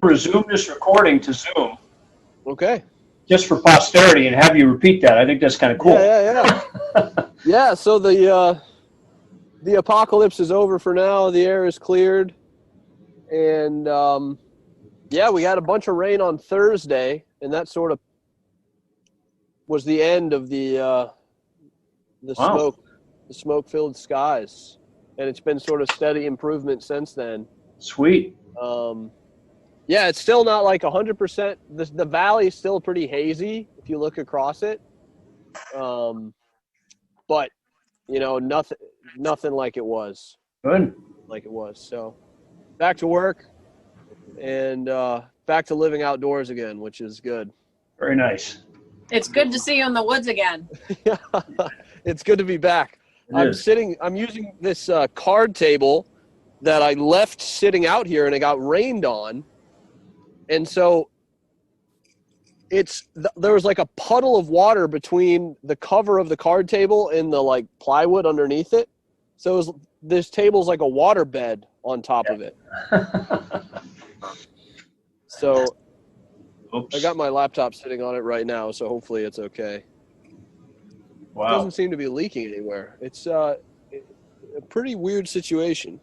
resume this recording to Zoom. Okay. Just for posterity, and have you repeat that. I think that's kind of cool. Yeah. Yeah, so the apocalypse is over for now. The air is cleared. And, we had a bunch of rain on Thursday, and that sort of was the end of the smoke-filled skies. And it's been sort of steady improvement since then. Sweet. It's still not like 100%. The valley is still pretty hazy if you look across it. But, nothing like it was. Good. So back to work and back to living outdoors again, which is good. Very nice. It's good to see you in the woods again. Yeah, it's good to be back. I'm using this card table that I left sitting out here, and it got rained on. And so there was like a puddle of water between the cover of the card table and the like plywood underneath it. So this table's like a water bed on top of it. So Oops. I got my laptop sitting on it right now, so hopefully it's okay. Wow. It doesn't seem to be leaking anywhere. It's a pretty weird situation.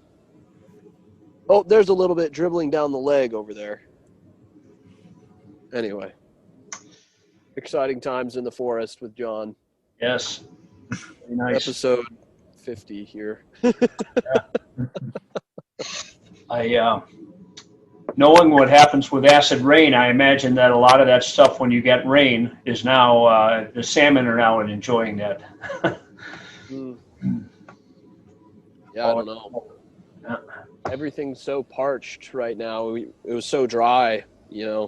Oh, there's a little bit dribbling down the leg over there. Anyway, exciting times in the forest with John. Yes. Very nice. Episode 50 here. Knowing what happens with acid rain, I imagine that a lot of that stuff when you get rain is now, the salmon are now enjoying that. Yeah, I don't know. Everything's so parched right now. It was so dry, Yeah.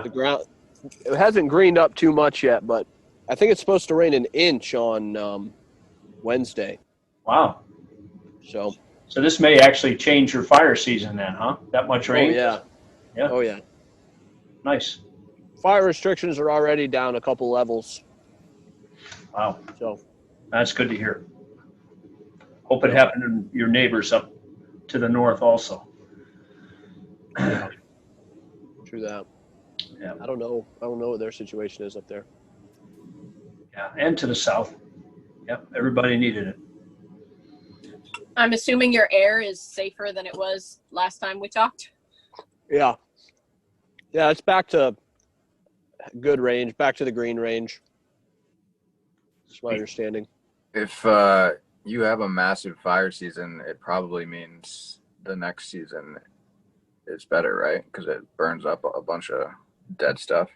The ground, it hasn't greened up too much yet, but I think it's supposed to rain an inch on Wednesday. Wow. So this may actually change your fire season then, huh? That much rain? Oh, yeah. Yeah. Oh, yeah. Nice. Fire restrictions are already down a couple levels. Wow. So that's good to hear. Hope it happened to your neighbors up to the north also. Yeah. True that. Yeah. I don't know what their situation is up there. Yeah, and to the south. Yep, everybody needed it. I'm assuming your air is safer than it was last time we talked. Yeah. Yeah, it's back to good range, back to the green range. That's my understanding. If you have a massive fire season, it probably means the next season is better, right? Because it burns up a bunch of dead stuff.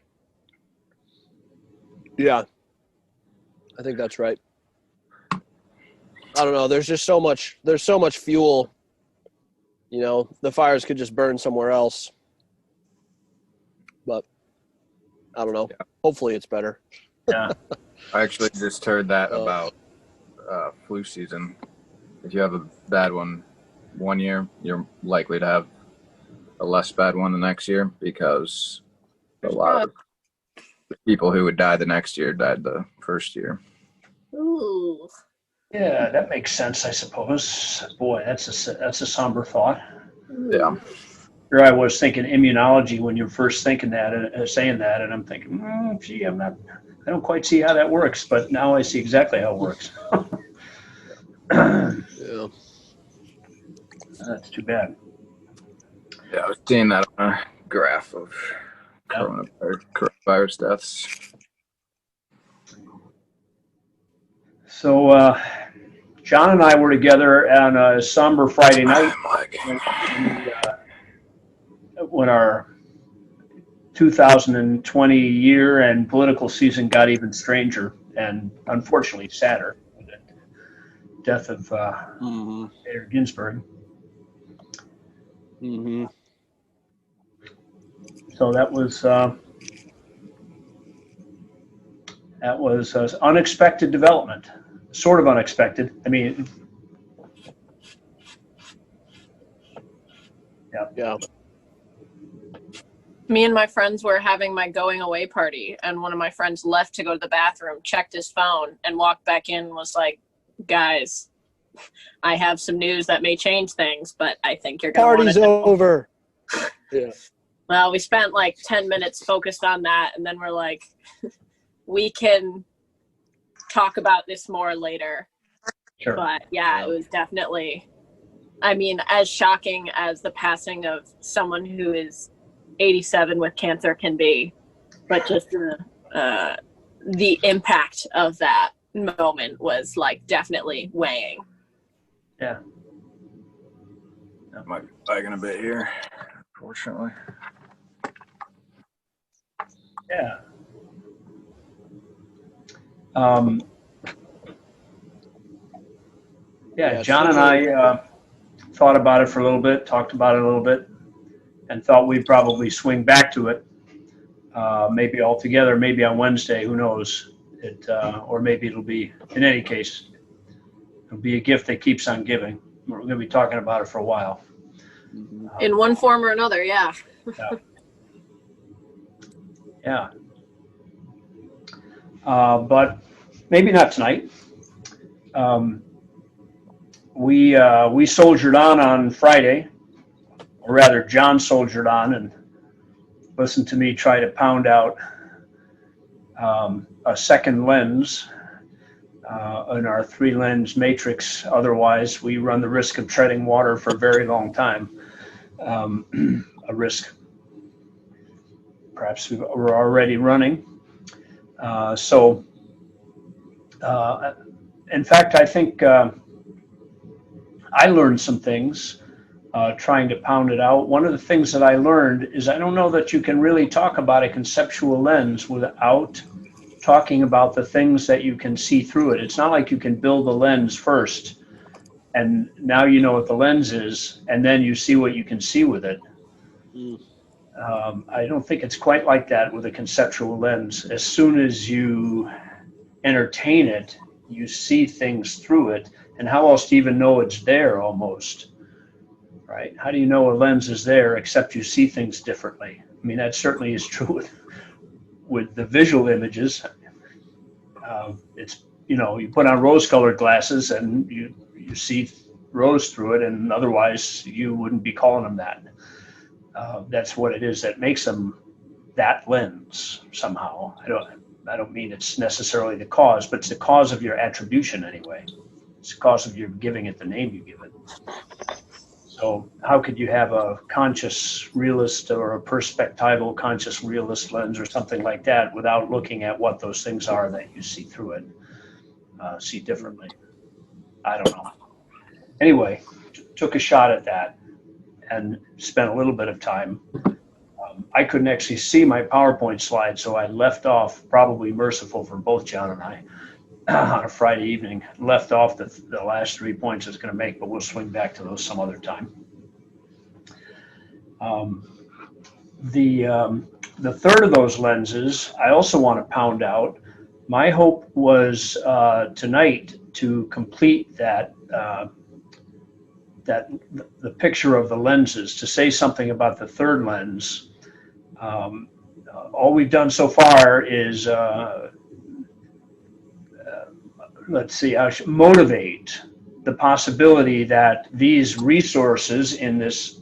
Yeah. I think that's right. I don't know. There's so much fuel. The fires could just burn somewhere else. But I don't know. Yeah. Hopefully it's better. Yeah. I actually just heard that about flu season. If you have a bad one year, you're likely to have a less bad one the next year because a lot of people who would die the next year died the first year. Ooh. Yeah, that makes sense, I suppose. Boy, that's a somber thought. Yeah. Here I was thinking immunology when you're first thinking that, saying that, and I'm thinking, I don't quite see how that works, but now I see exactly how it works. Yeah. That's too bad. Yeah, I was seeing that on a graph of coronavirus deaths. So, John and I were together on a somber Friday night when our 2020 year and political season got even stranger and unfortunately sadder. The death of Bader Ginsburg. Mm-hmm. So that was unexpected development. Sort of unexpected. I mean, Yeah. Me and my friends were having my going away party, and one of my friends left to go to the bathroom, checked his phone, and walked back in and was like, guys, I have some news that may change things, but I think you're going to want to know. Party's over. Yeah. Well, we spent like 10 minutes focused on that, and then we're like, we can talk about this more later. Sure. But yeah, it was definitely, I mean, as shocking as the passing of someone who is 87 with cancer can be, but just the impact of that moment was like definitely weighing. Yeah. Might be lagging a bit here, unfortunately. Yeah. Yeah, John and I thought about it for a little bit, talked about it a little bit, and thought we'd probably swing back to it. Maybe all together, maybe on Wednesday, who knows? Or maybe it'll be, in any case, it'll be a gift that keeps on giving. We're going to be talking about it for a while. In one form or another, yeah. Yeah. But maybe not tonight. We soldiered on Friday, or rather John soldiered on and listened to me try to pound out a second lens in our 3-lens matrix. Otherwise, we run the risk of treading water for a very long time. A risk perhaps we're already running. In fact, I think I learned some things trying to pound it out. One of the things that I learned is I don't know that you can really talk about a conceptual lens without talking about the things that you can see through it. It's not like you can build the lens first and now you know what the lens is and then you see what you can see with it. I don't think it's quite like that with a conceptual lens. As soon as you entertain it, you see things through it. And how else do you even know it's there almost? Right? How do you know a lens is there except you see things differently? I mean, that certainly is true with the visual images. It's, you put on rose-colored glasses and you see rose through it, and otherwise you wouldn't be calling them that. That's what it is that makes them that lens somehow. I don't mean it's necessarily the cause, but it's the cause of your attribution anyway. It's the cause of your giving it the name you give it. So how could you have a conscious realist or a perspectival conscious realist lens or something like that without looking at what those things are that you see through it, see differently? I don't know. Anyway, took a shot at that and spent a little bit of time. I couldn't actually see my PowerPoint slide, so I left off, probably merciful for both John and I, on a Friday evening, left off the last 3 points I was going to make, but we'll swing back to those some other time. The third of those lenses, I also want to pound out. My hope was tonight to complete that the picture of the lenses, to say something about the third lens. All we've done so far is motivate the possibility that these resources in this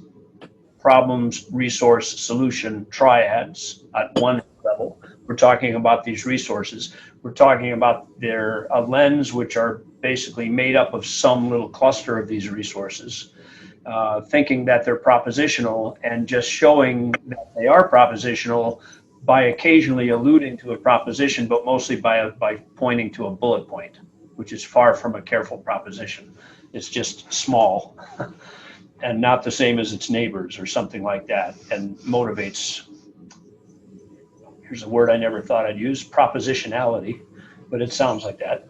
problems, resource, solution triads at one level, we're talking about these resources. We're talking about a lens which are basically made up of some little cluster of these resources, thinking that they're propositional and just showing that they are propositional by occasionally alluding to a proposition, but mostly by pointing to a bullet point, which is far from a careful proposition. It's just small and not the same as its neighbors or something like that, and motivates, here's a word I never thought I'd use, propositionality, but it sounds like that.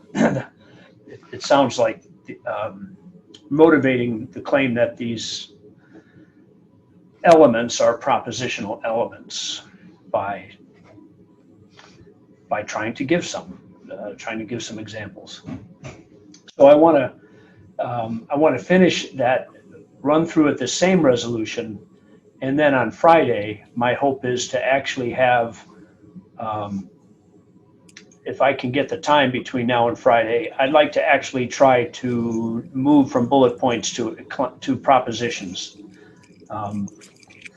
It sounds like motivating the claim that these elements are propositional elements by trying to give some examples. So I want to finish that, run through it the same resolution, and then on Friday, my hope is to actually have, if I can get the time between now and Friday, I'd like to actually try to move from bullet points to propositions.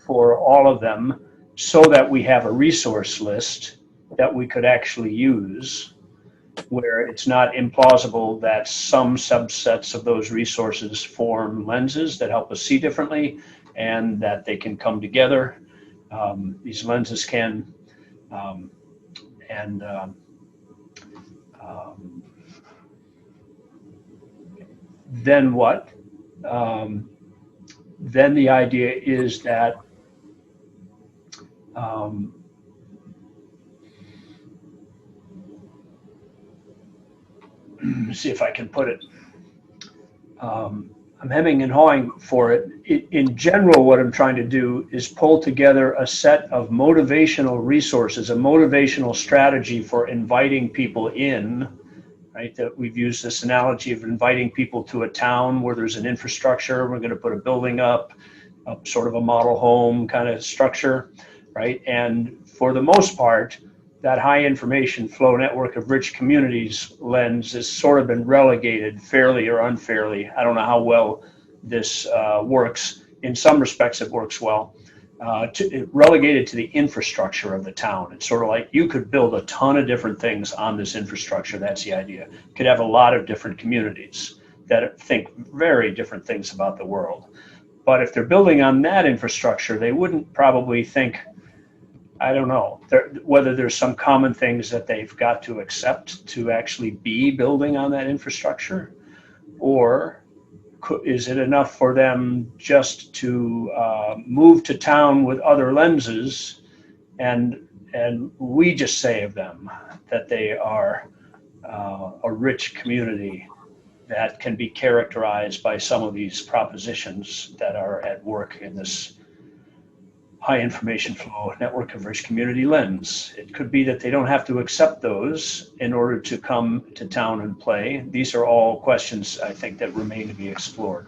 for all of them so that we have a resource list that we could actually use, where it's not implausible that some subsets of those resources form lenses that help us see differently, and that they can come together. These lenses can, and then what? Then the idea is that see if I can put it. I'm hemming and hawing for it. In general, what I'm trying to do is pull together a set of motivational resources, a motivational strategy for inviting people in, right? That we've used this analogy of inviting people to a town where there's an infrastructure. We're going to put a building up, sort of a model home kind of structure, right? And for the most part, that high information flow network of rich communities lens has sort of been relegated, fairly or unfairly. I don't know how well this works. In some respects, it works well. Relegated to the infrastructure of the town. It's sort of like you could build a ton of different things on this infrastructure. That's the idea. Could have a lot of different communities that think very different things about the world. But if they're building on that infrastructure, they wouldn't probably think, I don't know, whether there's some common things that they've got to accept to actually be building on that infrastructure, or is it enough for them just to move to town with other lenses, and we just say of them that they are a rich community that can be characterized by some of these propositions that are at work in this high information flow network of rich community lens. It could be that they don't have to accept those in order to come to town and play. These are all questions, I think, that remain to be explored.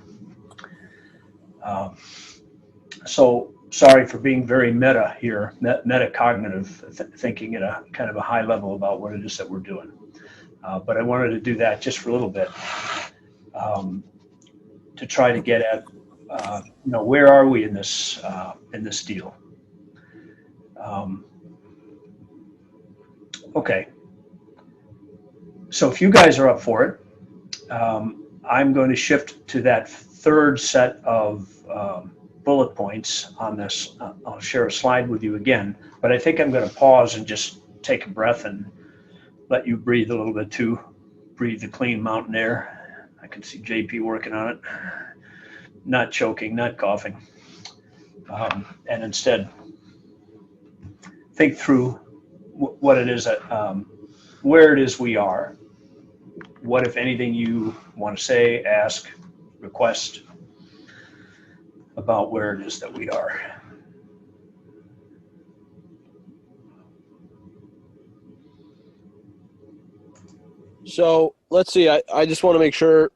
So sorry for being very meta here, metacognitive, thinking at a kind of a high level about what it is that we're doing. But I wanted to do that just for a little bit to try to get at where are we in this deal? Okay. So if you guys are up for it, I'm going to shift to that third set of bullet points on this. I'll share a slide with you again, but I think I'm going to pause and just take a breath and let you breathe a little bit too. Breathe the clean mountain air. I can see JP working on it. Not choking, not coughing, and instead think through what it is that, where it is we are, what, if anything, you want to say, ask, request about where it is that we are. So let's see, I just want to make sure.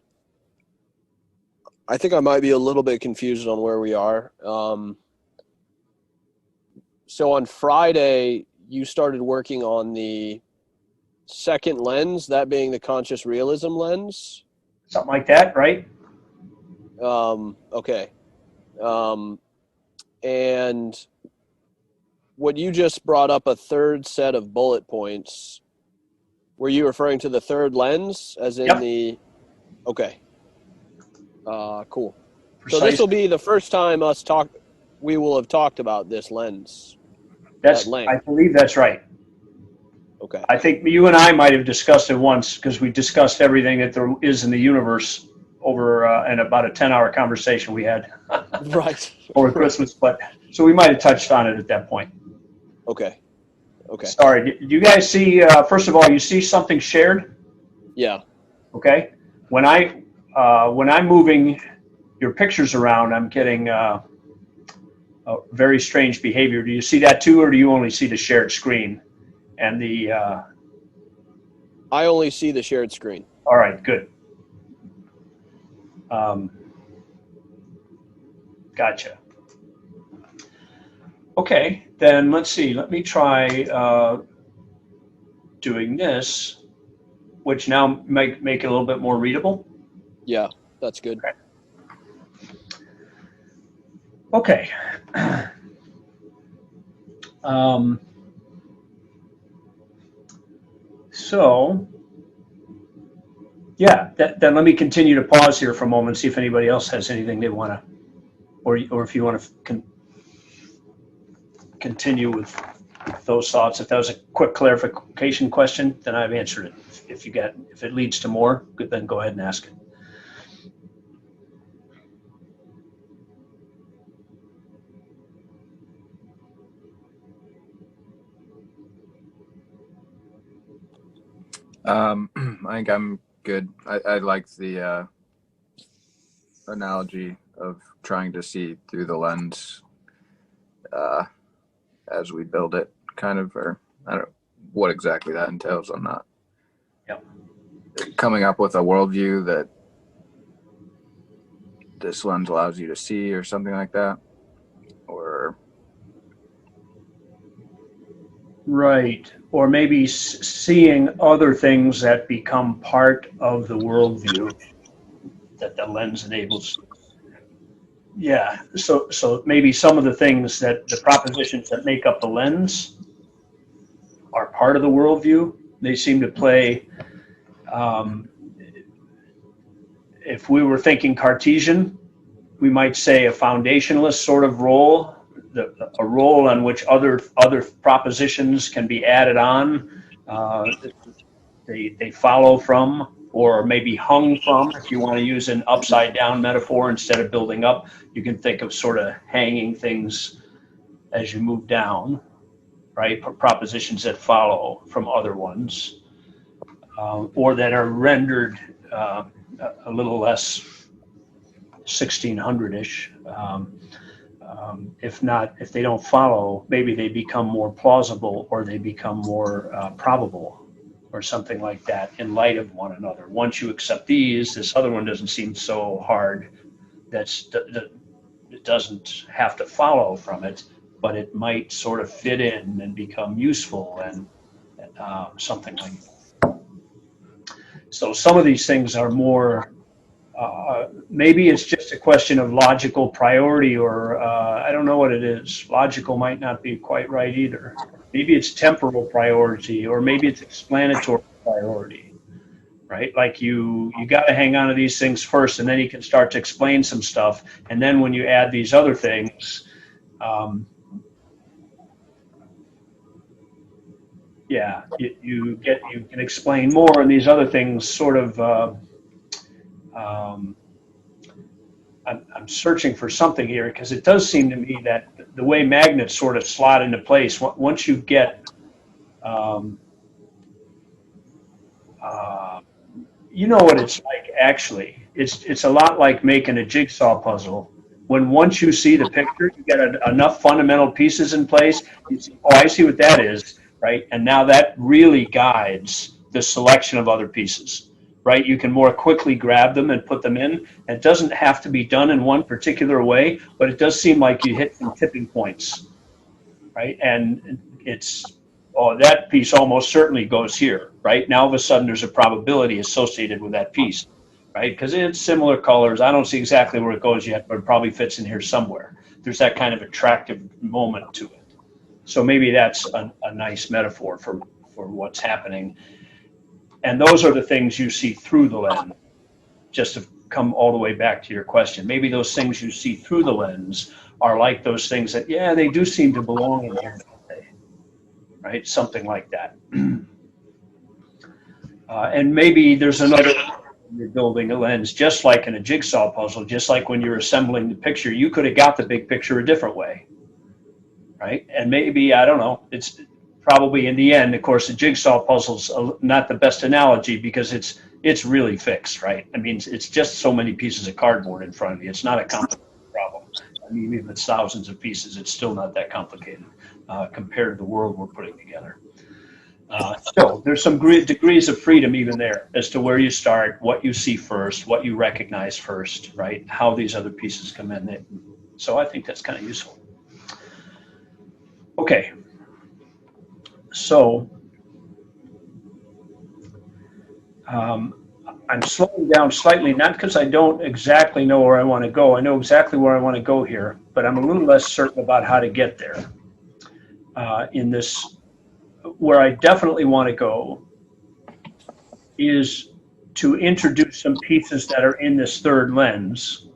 I think I might be a little bit confused on where we are. So on Friday, you started working on the second lens, that being the conscious realism lens. Something like that, right? Okay. And what you just brought up, a third set of bullet points. Were you referring to the third lens as in the, okay. Cool. Precisely. So this will be the first time we will have talked about this lens. I believe that's right. Okay. I think you and I might have discussed it once, because we discussed everything that there is in the universe over in about a 10-hour conversation we had right over Christmas. But so we might have touched on it at that point. Okay. Sorry. Do you guys see? First of all, you see something shared? Yeah. Okay. When I'm moving your pictures around, I'm getting a very strange behavior. Do you see that too, or do you only see the shared screen and the? I only see the shared screen. All right, good. Gotcha. Okay, then let's see. Let me try doing this, which now make it a little bit more readable. Yeah, that's good. Okay. Um, so, yeah, then let me continue to pause here for a moment, see if anybody else has anything they want to, or if you want to continue with those thoughts. If that was a quick clarification question, then I've answered it. If it leads to more, then go ahead and ask it. I think I'm good. I like the analogy of trying to see through the lens as we build it, kind of, or I don't know what exactly that entails. I'm not coming up with a worldview that this lens allows you to see or something like that, or right, or maybe seeing other things that become part of the worldview that the lens enables. Yeah, so maybe some of the things that the propositions that make up the lens are part of the worldview. They seem to play, if we were thinking Cartesian, we might say a foundationalist sort of role, a role on which other propositions can be added on. They follow from, or maybe hung from. If you want to use an upside down metaphor instead of building up, you can think of sort of hanging things as you move down, right? Propositions that follow from other ones, or that are rendered a little less 1600-ish. If they don't follow, maybe they become more plausible, or they become more probable, or something like that, in light of one another. Once you accept these, this other one doesn't seem so hard. It doesn't have to follow from it, but it might sort of fit in and become useful, and something like that. So some of these things are more, maybe it's just a question of logical priority, or I don't know what it is. Logical might not be quite right either. Maybe it's temporal priority, or maybe it's explanatory priority, right? Like you got to hang on to these things first, and then you can start to explain some stuff. And then when you add these other things, you can explain more, and these other things sort of. I'm searching for something here, because it does seem to me that the way magnets sort of slot into place, once you get, you know what it's like, actually. It's a lot like making a jigsaw puzzle. Once you see the picture, you get enough fundamental pieces in place, you see, oh, I see what that is, right? And now that really guides the selection of other pieces. Right, you can more quickly grab them and put them in. It doesn't have to be done in one particular way, but it does seem like you hit some tipping points, right? And it's, oh, that piece almost certainly goes here, right? Now all of a sudden there's a probability associated with that piece, right? Because it's similar colors. I don't see exactly where it goes yet, but it probably fits in here somewhere. There's that kind of attractive moment to it. So maybe that's a nice metaphor for what's happening. And those are the things you see through the lens. Just to come all the way back to your question, maybe those things you see through the lens are like those things that, yeah, they do seem to belong in here, don't they? Right? Something like that. And maybe there's another, you're building a lens, just like in a jigsaw puzzle, just like when you're assembling the picture, you could have got the big picture a different way, right? And maybe, I don't know, it's probably in the end, of course, the jigsaw puzzle's not the best analogy, because it's really fixed, right? I mean, it's just so many pieces of cardboard in front of you. It's not a complicated problem. I mean, even if it's thousands of pieces, it's still not that complicated compared to the world we're putting together. Still, there's some degrees of freedom even there as to where you start, what you see first, what you recognize first, right? How these other pieces come in. So I think that's kind of useful. Okay. So I'm slowing down slightly, not because I don't exactly know where I want to go. I know exactly where I want to go here, but I'm a little less certain about how to get there. in this, where I definitely want to go is to introduce some pieces that are in this third lens.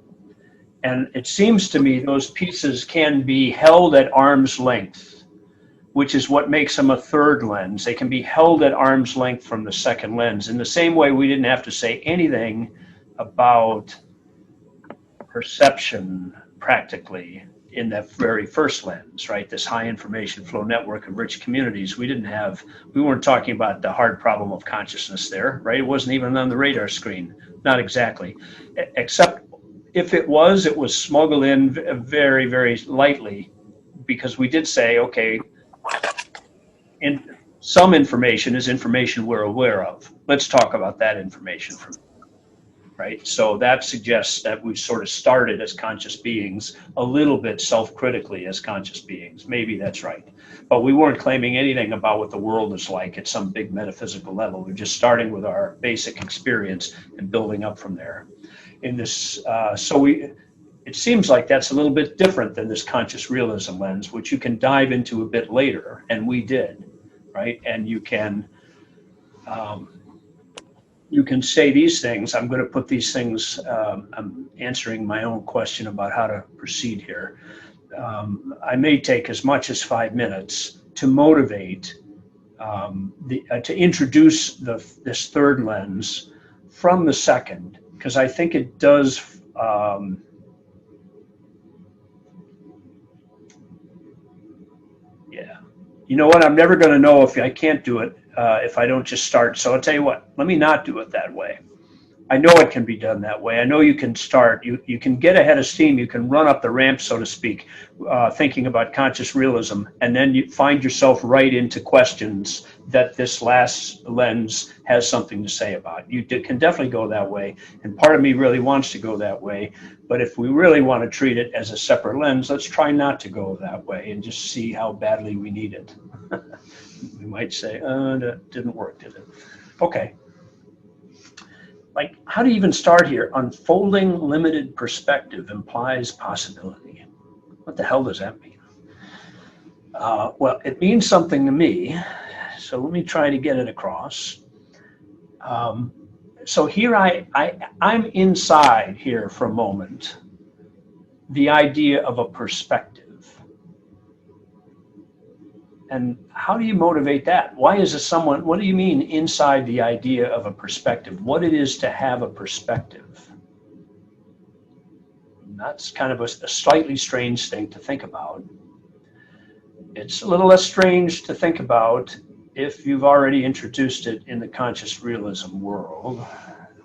And it seems to me those pieces can be held at arm's length, which is what makes them a third lens. They can be held at arm's length from the second lens. In the same way, we didn't have to say anything about perception practically in that very first lens, right? This high information flow network of rich communities. We weren't talking about the hard problem of consciousness there, right? It wasn't even on the radar screen. Not exactly. Except if it was smuggled in very, very lightly, because we did say, okay, some information is information we're aware of. Let's talk about that information from, right? So that suggests that we sort of started as conscious beings a little bit self-critically as conscious beings. Maybe that's right. But we weren't claiming anything about what the world is like at some big metaphysical level. We're just starting with our basic experience and building up from there. In this, it seems like that's a little bit different than this conscious realism lens, which you can dive into a bit later, and we did, right? And you can say these things. I'm going to put these things, I'm answering my own question about how to proceed here. I may take as much as 5 minutes to motivate, to introduce this third lens from the second, because I think it does, yeah. You know what? I'm never going to know if I can't do it if I don't just start. So I'll tell you what, let me not do it that way. I know it can be done that way. I know you can start, you can get ahead of steam, you can run up the ramp, so to speak, thinking about conscious realism, and then you find yourself right into questions that this last lens has something to say about. You can definitely go that way, and part of me really wants to go that way, but if we really want to treat it as a separate lens, let's try not to go that way and just see how badly we need it. We might say, that didn't work, did it? Okay. Like, how do you even start here? Unfolding limited perspective implies possibility. What the hell does that mean? Well, it means something to me, so let me try to get it across. So here I'm inside here for a moment, the idea of a perspective. And how do you motivate that? Why is it what do you mean inside the idea of a perspective? What it is to have a perspective? And that's kind of a slightly strange thing to think about. It's a little less strange to think about if you've already introduced it in the conscious realism world,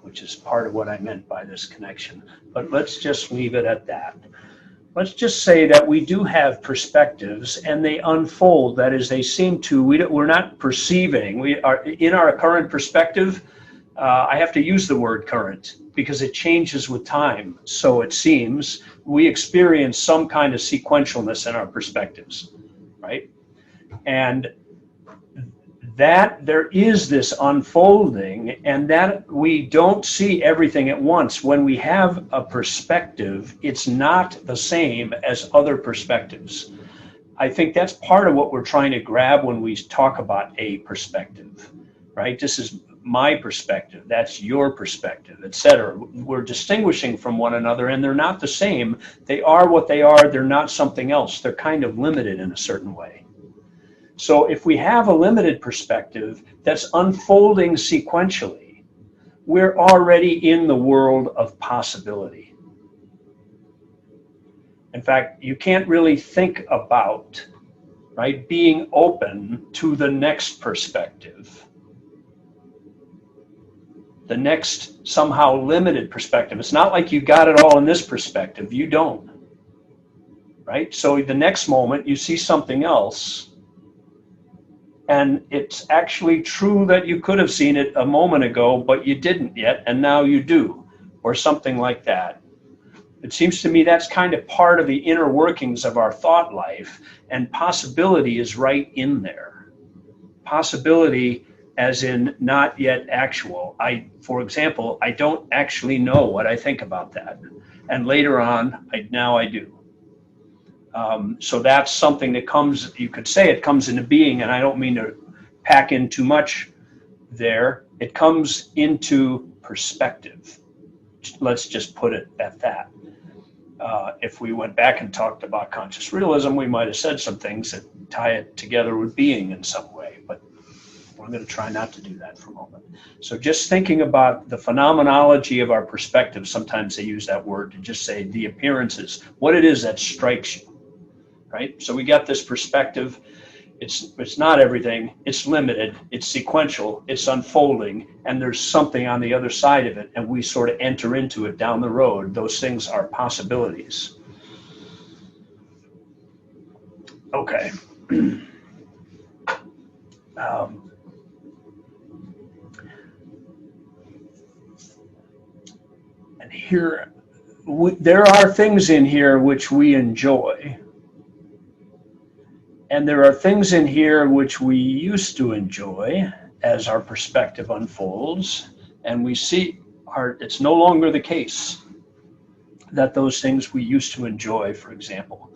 which is part of what I meant by this connection. But let's just leave it at that. Let's just say that we do have perspectives and they unfold. That is, they seem to, we're not perceiving. We are in our current perspective. I have to use the word current because it changes with time. So it seems we experience some kind of sequentialness in our perspectives, right? And that there is this unfolding and that we don't see everything at once. When we have a perspective, it's not the same as other perspectives. I think that's part of what we're trying to grab when we talk about a perspective, right? This is my perspective, that's your perspective, etc. We're distinguishing from one another and they're not the same. They are what they are, they're not something else. They're kind of limited in a certain way. So if we have a limited perspective that's unfolding sequentially, we're already in the world of possibility. In fact, you can't really think about, right, being open to the next perspective, the next somehow limited perspective. It's not like you got it all in this perspective. You don't, right? So the next moment you see something else, and it's actually true that you could have seen it a moment ago, but you didn't yet, and now you do, or something like that. It seems to me that's kind of part of the inner workings of our thought life, and possibility is right in there. Possibility as in not yet actual. For example, I don't actually know what I think about that. And later on, now I do. So that's something that comes, you could say it comes into being, and I don't mean to pack in too much there. It comes into perspective. Let's just put it at that. If we went back and talked about conscious realism, we might have said some things that tie it together with being in some way, but we're going to try not to do that for a moment. So just thinking about the phenomenology of our perspective, sometimes they use that word to just say the appearances, what it is that strikes you, right? So we got this perspective. It's not everything, it's limited, it's sequential, it's unfolding, and there's something on the other side of it, and we sort of enter into it down the road. Those things are possibilities. Okay. And here, there are things in here which we enjoy. And there are things in here which we used to enjoy as our perspective unfolds, and we see it's no longer the case that those things we used to enjoy, for example,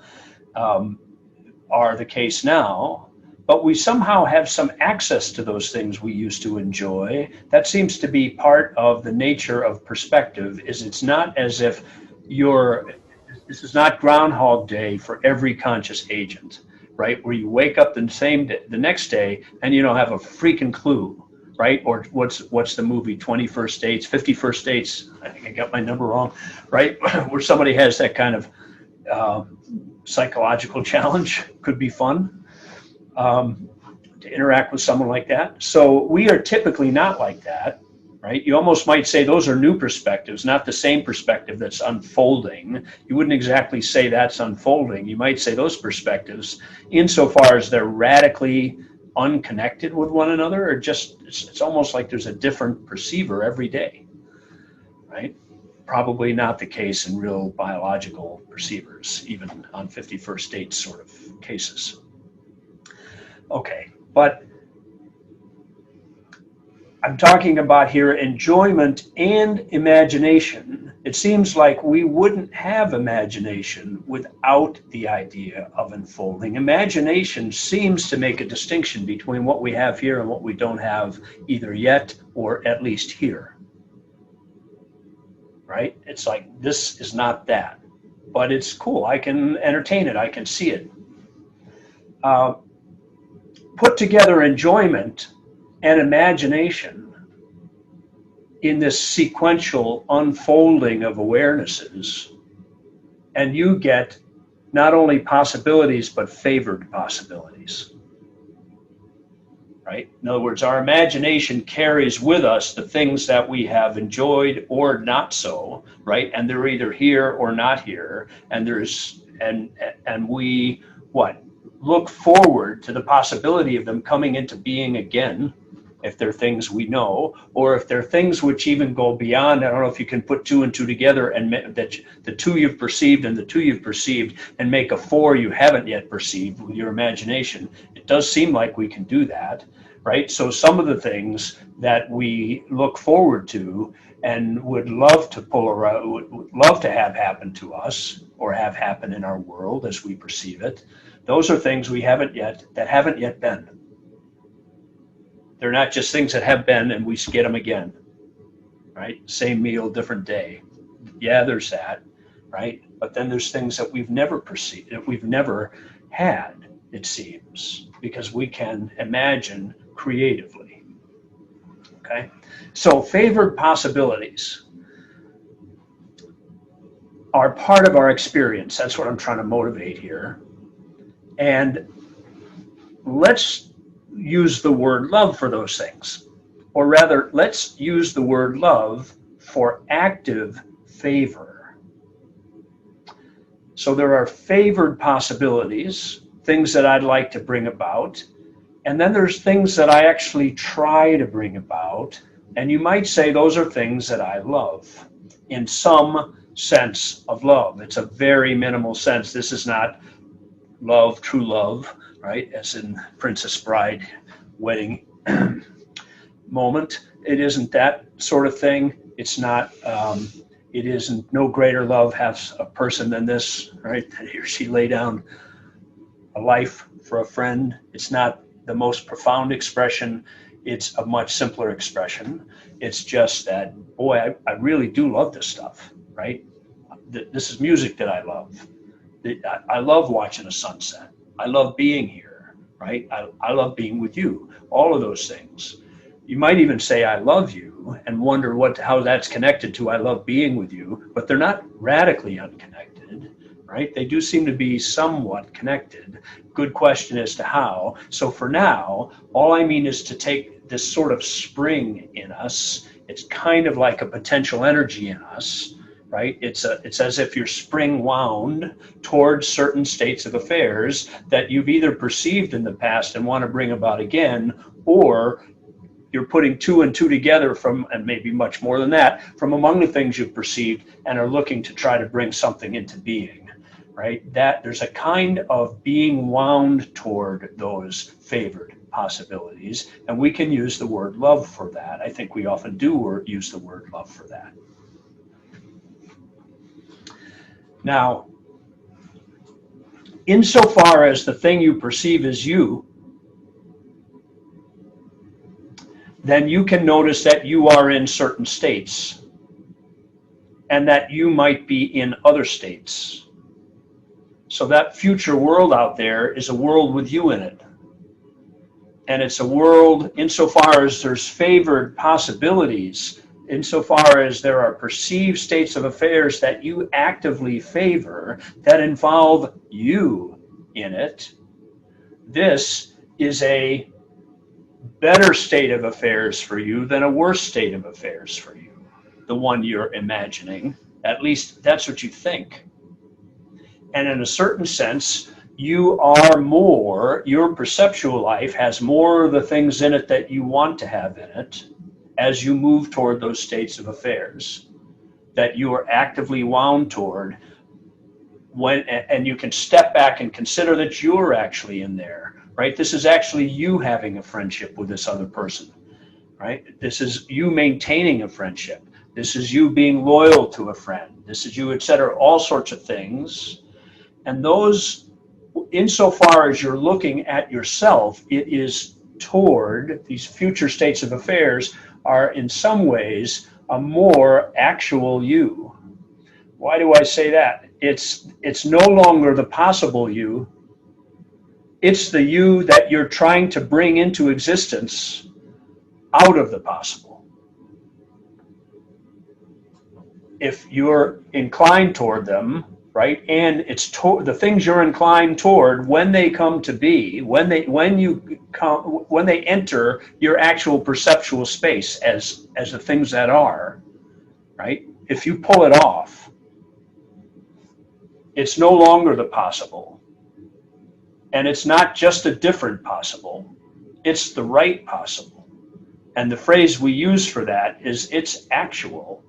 are the case now, but we somehow have some access to those things we used to enjoy. That seems to be part of the nature of perspective, is it's not as if this is not Groundhog Day for every conscious agent, right? Where you wake up the same day, the next day, and you don't have a freaking clue, right? Or what's the movie, 21st Dates, 51st Dates, I think I got my number wrong, right? Where somebody has that kind of psychological challenge. Could be fun to interact with someone like that. So we are typically not like that, right? You almost might say those are new perspectives, not the same perspective that's unfolding. You wouldn't exactly say that's unfolding. You might say those perspectives, insofar as they're radically unconnected with one another, or just, it's almost like there's a different perceiver every day, right? Probably not the case in real biological perceivers, even on 51st dates sort of cases. Okay, but I'm talking about here enjoyment and imagination. It seems like we wouldn't have imagination without the idea of unfolding. Imagination seems to make a distinction between what we have here and what we don't have either yet or at least here. Right? It's like, this is not that, but it's cool. I can entertain it. I can see it. Put together enjoyment and imagination in this sequential unfolding of awarenesses, and you get not only possibilities, but favored possibilities. Right? In other words, our imagination carries with us the things that we have enjoyed or not so, right? And they're either here or not here. And we look forward to the possibility of them coming into being again, if they're things we know, or if they're things which even go beyond. I don't know if you can put two and two together and that the two you've perceived and the two you've perceived and make a four you haven't yet perceived with your imagination. It does seem like we can do that, right? So some of the things that we look forward to and would love to pull around, would love to have happen to us or have happen in our world as we perceive it, those are things that haven't yet been. They're not just things that have been and we get them again, right? Same meal, different day. Yeah, there's that, right? But then there's things that we've never perceived, that we've never had, it seems, because we can imagine creatively, okay? So favored possibilities are part of our experience. That's what I'm trying to motivate here. And let's use the word love for those things. Or rather, let's use the word love for active favor. So there are favored possibilities, things that I'd like to bring about. And then there's things that I actually try to bring about. And you might say those are things that I love in some sense of love. It's a very minimal sense. This is not love, true love, right? As in Princess Bride wedding moment. It isn't that sort of thing. It's not It isn't no greater love has a person than this, right? That he or she lay down a life for a friend. It's not the most profound expression. It's a much simpler expression. It's just that, boy, I really do love this stuff, right? This is music that I love. I love watching a sunset. I love being here, right? I love being with you. All of those things. You might even say I love you and wonder how that's connected to I love being with you, but they're not radically unconnected, right? They do seem to be somewhat connected. Good question as to how. So for now, all I mean is to take this sort of spring in us. It's kind of like a potential energy in us, right? It's as if you're spring wound towards certain states of affairs that you've either perceived in the past and want to bring about again, or you're putting two and two together from, and maybe much more than that, from among the things you've perceived and are looking to try to bring something into being, right? That there's a kind of being wound toward those favored possibilities, and we can use the word love for that. I think we often do use the word love for that. Now, insofar as the thing you perceive is you, then you can notice that you are in certain states and that you might be in other states. So that future world out there is a world with you in it. And it's a world insofar as there's favored possibilities, insofar as there are perceived states of affairs that you actively favor that involve you in it. This is a better state of affairs for you than a worse state of affairs for you, the one you're imagining. At least that's what you think. And in a certain sense, you are more, your perceptual life has more of the things in it that you want to have in it as you move toward those states of affairs that you are actively wound toward. And you can step back and consider that you're actually in there. Right? This is actually you having a friendship with this other person, right? This is you maintaining a friendship. This is you being loyal to a friend. This is you, etc., all sorts of things. And those, insofar as you're looking at yourself, it is toward these future states of affairs are in some ways a more actual you. Why do I say that? It's no longer the possible you. It's the you that you're trying to bring into existence out of the possible. If you're inclined toward them, right, and it's the things you're inclined toward when they come to be, when they enter your actual perceptual space as the things that are, right? If you pull it off, it's no longer the possible. And it's not just a different possible, it's the right possible. And the phrase we use for that is it's actual.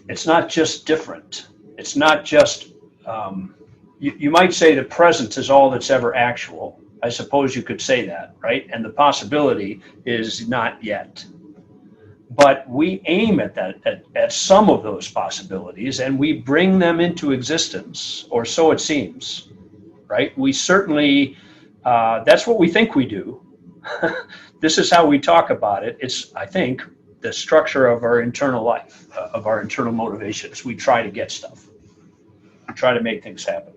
It's not just different. It's not just, you might say the present is all that's ever actual. I suppose you could say that, right? And the possibility is not yet. But we aim at that, at some of those possibilities, and we bring them into existence, or so it seems, right? We certainly, that's what we think we do. This is how we talk about it. It's, I think, the structure of our internal life, of our internal motivations. We try to get stuff. We try to make things happen.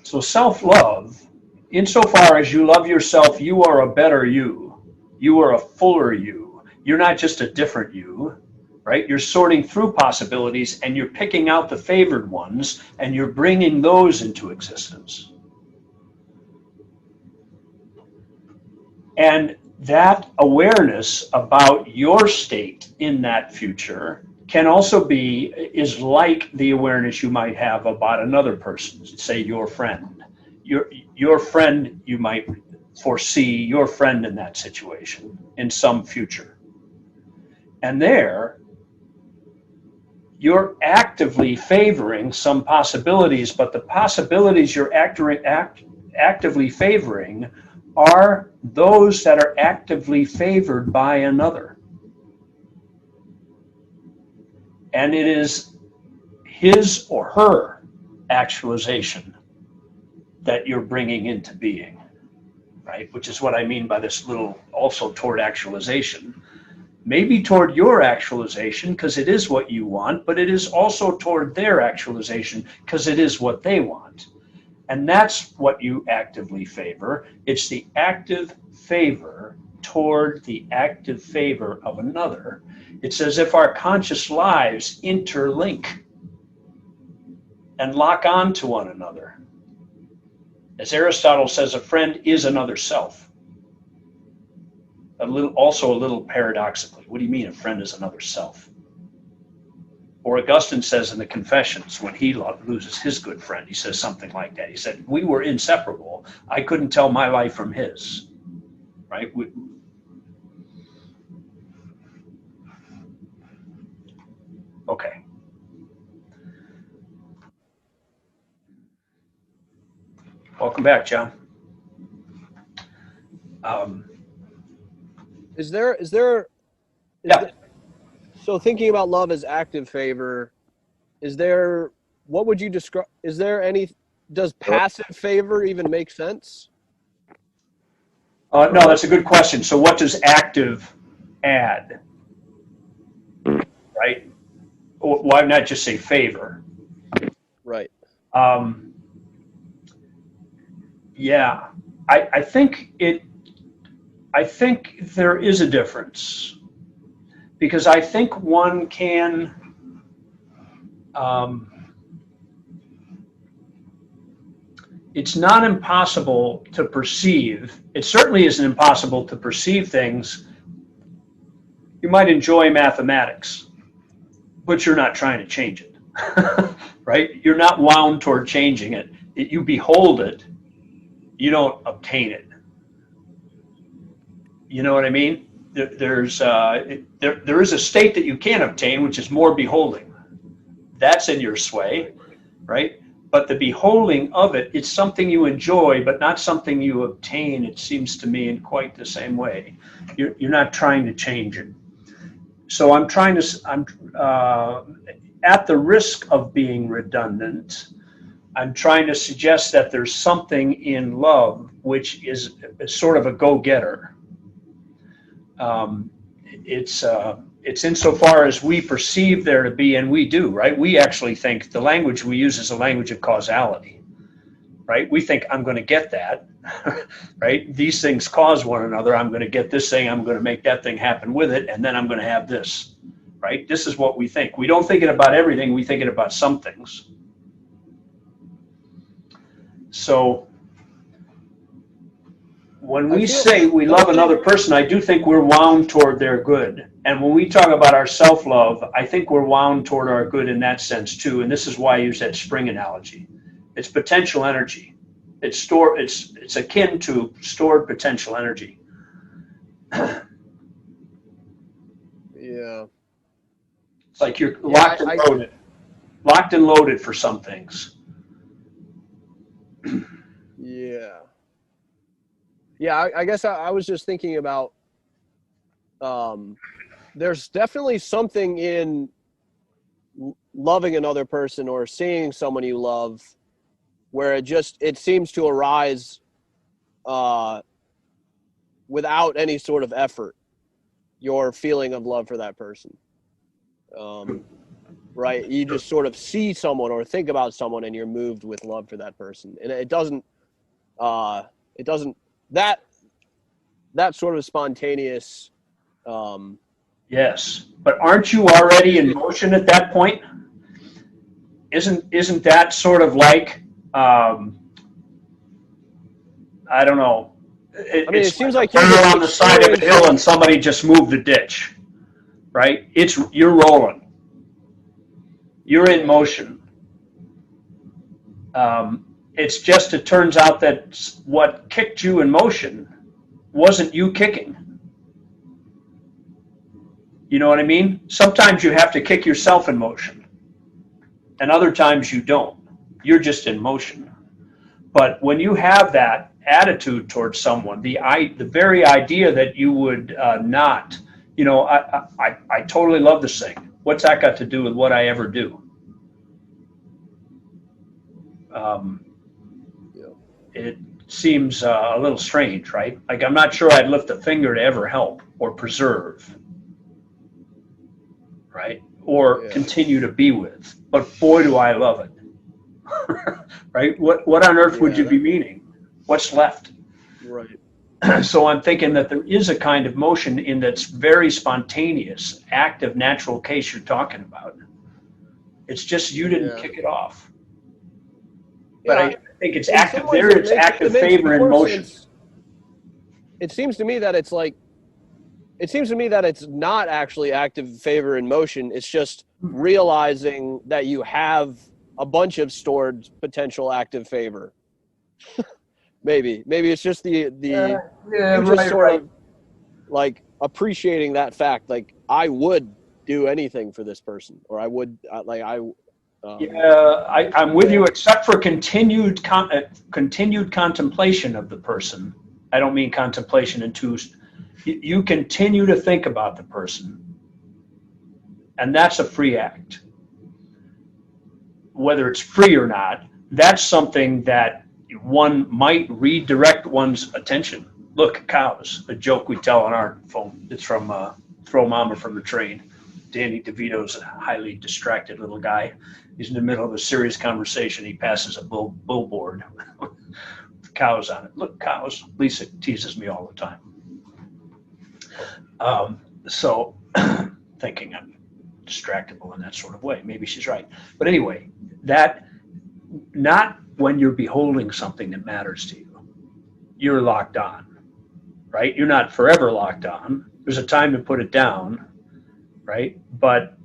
So self-love, insofar as you love yourself, you are a better you. You are a fuller you. You're not just a different you, right? You're sorting through possibilities and you're picking out the favored ones and you're bringing those into existence. And that awareness about your state in that future can also is like the awareness you might have about another person, say your friend. Your friend, you might foresee your friend in that situation in some future. And there, you're actively favoring some possibilities, but the possibilities you're actively favoring are those that are actively favored by another. And it is his or her actualization that you're bringing into being, right? Which is what I mean by this little also toward actualization. Maybe toward your actualization because it is what you want, but it is also toward their actualization because it is what they want. And that's what you actively favor. It's the active favor toward the active favor of another. It's as if our conscious lives interlink and lock on to one another. As Aristotle says, a friend is another self. Also a little paradoxically. What do you mean a friend is another self? Or Augustine says in the Confessions, when he loses his good friend, he says something like that. He said, we were inseparable. I couldn't tell my life from his, right? Okay. Welcome back, John. So thinking about love as active favor, what would you describe, does passive favor even make sense? No, that's a good question. So what does active add, right? Why not just say favor? Right. Yeah, I think there is a difference, because I think one can it's not impossible to perceive. It certainly isn't impossible to perceive things. You might enjoy mathematics, but you're not trying to change it, right? You're not wound toward changing it. You behold it. You don't obtain it. You know what I mean? There is a state that you can obtain, which is more beholding. That's in your sway, right? But the beholding of it, it's something you enjoy, but not something you obtain, it seems to me, in quite the same way. You're not trying to change it. So I'm at the risk of being redundant, I'm trying to suggest that there's something in love which is sort of a go-getter. It's insofar as we perceive there to be, and we do, right? We actually think the language we use is a language of causality, right? We think I'm going to get that, right? These things cause one another. I'm going to get this thing. I'm going to make that thing happen with it, and then I'm going to have this, right? This is what we think. We don't think it about everything. We think it about some things. So when we say we love another person, I do think we're wound toward their good. And when we talk about our self-love, I think we're wound toward our good in that sense too. And this is why I use that spring analogy. It's potential energy. It's akin to stored potential energy. Yeah. It's like you're locked and loaded for some things. Yeah. Yeah, I guess I was just thinking about there's definitely something in loving another person or seeing someone you love where it seems to arise without any sort of effort, your feeling of love for that person. Right? You just sort of see someone or think about someone and you're moved with love for that person. And it doesn't that sort of spontaneous. Yes, but aren't you already in motion at that point? Isn't that sort of like, I don't know. It seems like you're on the side of a hill and somebody just moved a ditch, right? You're rolling. You're in motion. It's just, it turns out that what kicked you in motion wasn't you kicking. You know what I mean? Sometimes you have to kick yourself in motion, and other times you don't. You're just in motion. But when you have that, attitude towards someone, the very idea that you would not, I totally love this thing. What's that got to do with what I ever do? It seems a little strange, right? Like, I'm not sure I'd lift a finger to ever help or preserve, right? Or continue to be with. But boy, do I love it. Right? What on earth would you be meaning? What's left? Right. So I'm thinking that there is a kind of motion in that's very spontaneous, active, natural case you're talking about. It's just you didn't kick it off. But I think it's active. There it's active favor in motion. It seems to me that it's like, it seems to me that it's not actually active favor in motion. It's just realizing that you have a bunch of stored potential active favor. Maybe it's just sort of like appreciating that fact. Like, I would do anything for this person, or I would I'm with you, except for continued contemplation of the person. I don't mean contemplation in two. You continue to think about the person, and that's a free act. Whether it's free or not, that's something that one might redirect one's attention. Look, cows, a joke we tell on our phone. It's from Throw Mama from the Train. Danny DeVito's a highly distracted little guy. He's in the middle of a serious conversation. He passes a billboard with cows on it. Look, cows. Lisa teases me all the time. So thinking I'm distractible in that sort of way. Maybe she's right. But anyway, that not when you're beholding something that matters to you. You're locked on, right? You're not forever locked on. There's a time to put it down, right? But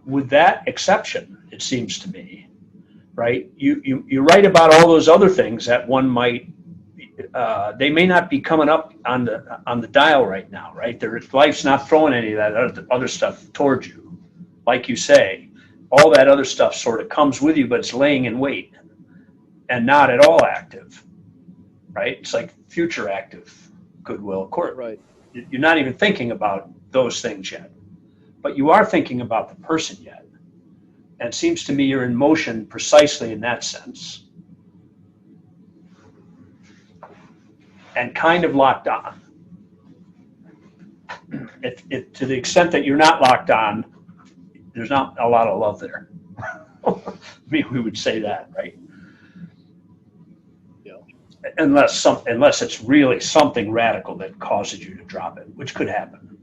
with that exception, it seems to me, right? You write about all those other things that one might, they may not be coming up on the dial right now, right? Life's not throwing any of that other stuff towards you. Like you say, all that other stuff sort of comes with you, but it's laying in wait and not at all active, right? It's like future active goodwill. Of course, right. You're not even thinking about those things yet, but you are thinking about the person yet. And it seems to me you're in motion precisely in that sense. And kind of locked on. To the extent that you're not locked on, there's not a lot of love there. I mean, we would say that, right? Yeah. Unless it's really something radical that causes you to drop it, which could happen.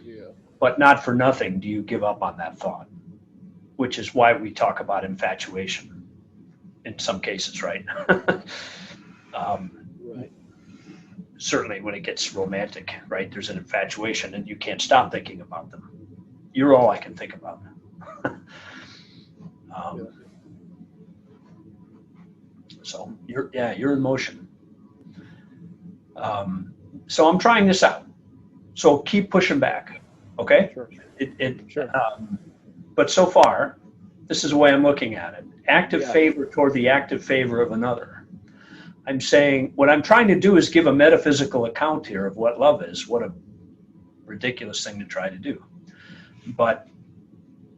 Yeah. But not for nothing do you give up on that thought, which is why we talk about infatuation in some cases, right? Right. Certainly when it gets romantic, right? There's an infatuation and you can't stop thinking about them. You're all I can think about. So you're in motion. So I'm trying this out. So keep pushing back. Okay. Sure. Sure. But so far, this is the way I'm looking at it. Active favor toward the active favor of another. I'm saying what I'm trying to do is give a metaphysical account here of what love is. What a ridiculous thing to try to do. But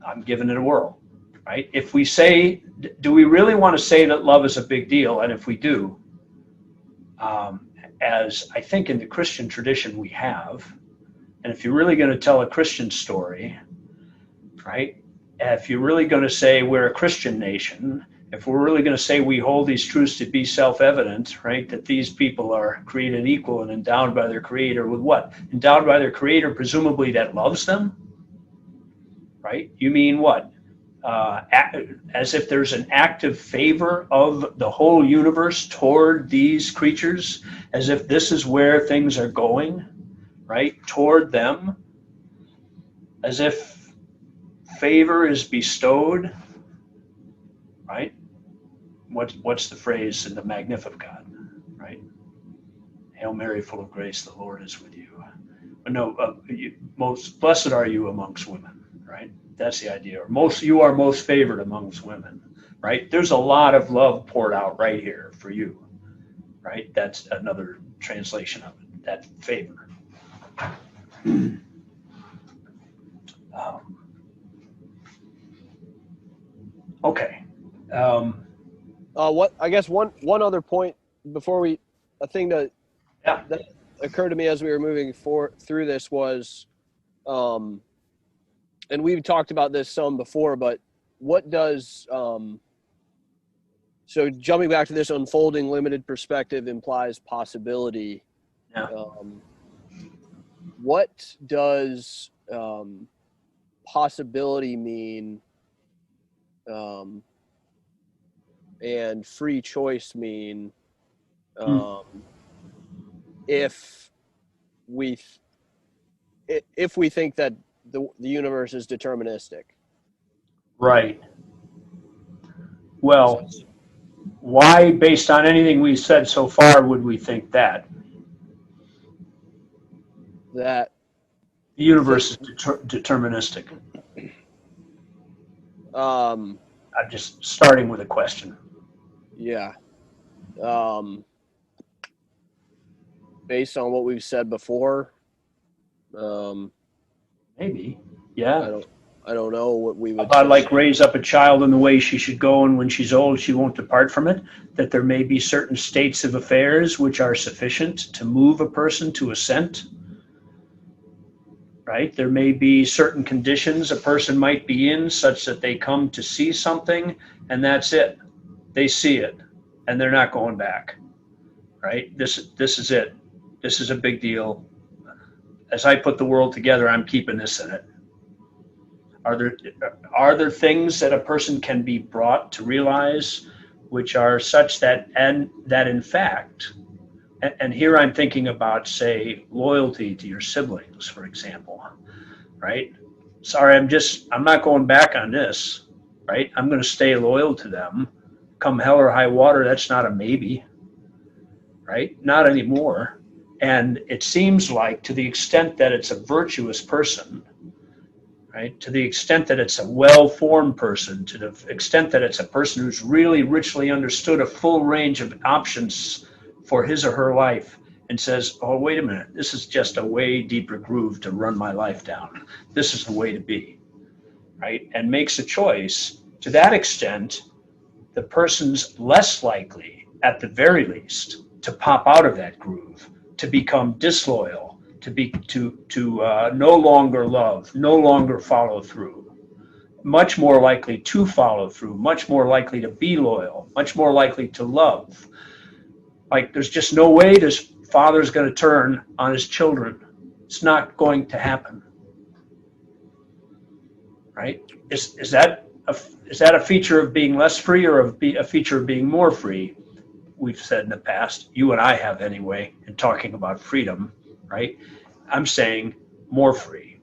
I'm giving it a whirl, right? If we say, do we really want to say that love is a big deal? And if we do, as I think in the Christian tradition we have, and if you're really going to tell a Christian story, right? If you're really going to say we're a Christian nation, if we're really going to say we hold these truths to be self-evident, right, that these people are created equal and endowed by their Creator with what? Endowed by their Creator, presumably that loves them, right? You mean what? As if there's an active favor of the whole universe toward these creatures, as if this is where things are going, right, toward them, as if favor is bestowed, right? What's the phrase in the Magnificat, right? Hail Mary, full of grace, the Lord is with you. Most blessed are you amongst women, right? That's the idea. Or you are most favored amongst women. right? There's a lot of love poured out right here for you, right? That's another translation of it, that favor. Okay. What I guess one other point before a thing that Yeah. occurred to me as we were moving through this was, and we've talked about this some before, but what does so jumping back to this unfolding limited perspective implies possibility. Yeah. What does possibility mean, and free choice mean, if we think that the universe is deterministic? Right. Well, why, based on anything we've said so far, would we think that? That The universe is deterministic. I'm just starting with a question. Yeah. Based on what we've said before, Maybe. Yeah. I don't know what we would About say. like raise up a child in the way she should go, and when she's old, she won't depart from it. That there may be certain states of affairs which are sufficient to move a person to assent. Right? There may be certain conditions a person might be in such that they come to see something, and that's it. They see it, and they're not going back. Right? This is it. This is a big deal. As I put the world together, I'm keeping this in it. Are there things that a person can be brought to realize which are such that in fact, and here I'm thinking about, say, loyalty to your siblings, for example, right? Sorry, I'm not going back on this, right? I'm going to stay loyal to them. Come hell or high water, that's not a maybe, right? Not anymore. And it seems like, to the extent that it's a virtuous person, right, to the extent that it's a well-formed person, to the extent that it's a person who's really richly understood a full range of options for his or her life, and says, oh, wait a minute, this is just a way deeper groove to run my life down. This is the way to be, right? And makes a choice. To that extent, the person's less likely, at the very least, to pop out of that groove, to become disloyal, to no longer love, no longer follow through. Much more likely to follow through, much more likely to be loyal, much more likely to love. Like, there's just no way this father's going to turn on his children. It's not going to happen. Right? Is that a feature of being less free, or a feature of being more free? We've said in the past, you and I have anyway, in talking about freedom, right? I'm saying more free.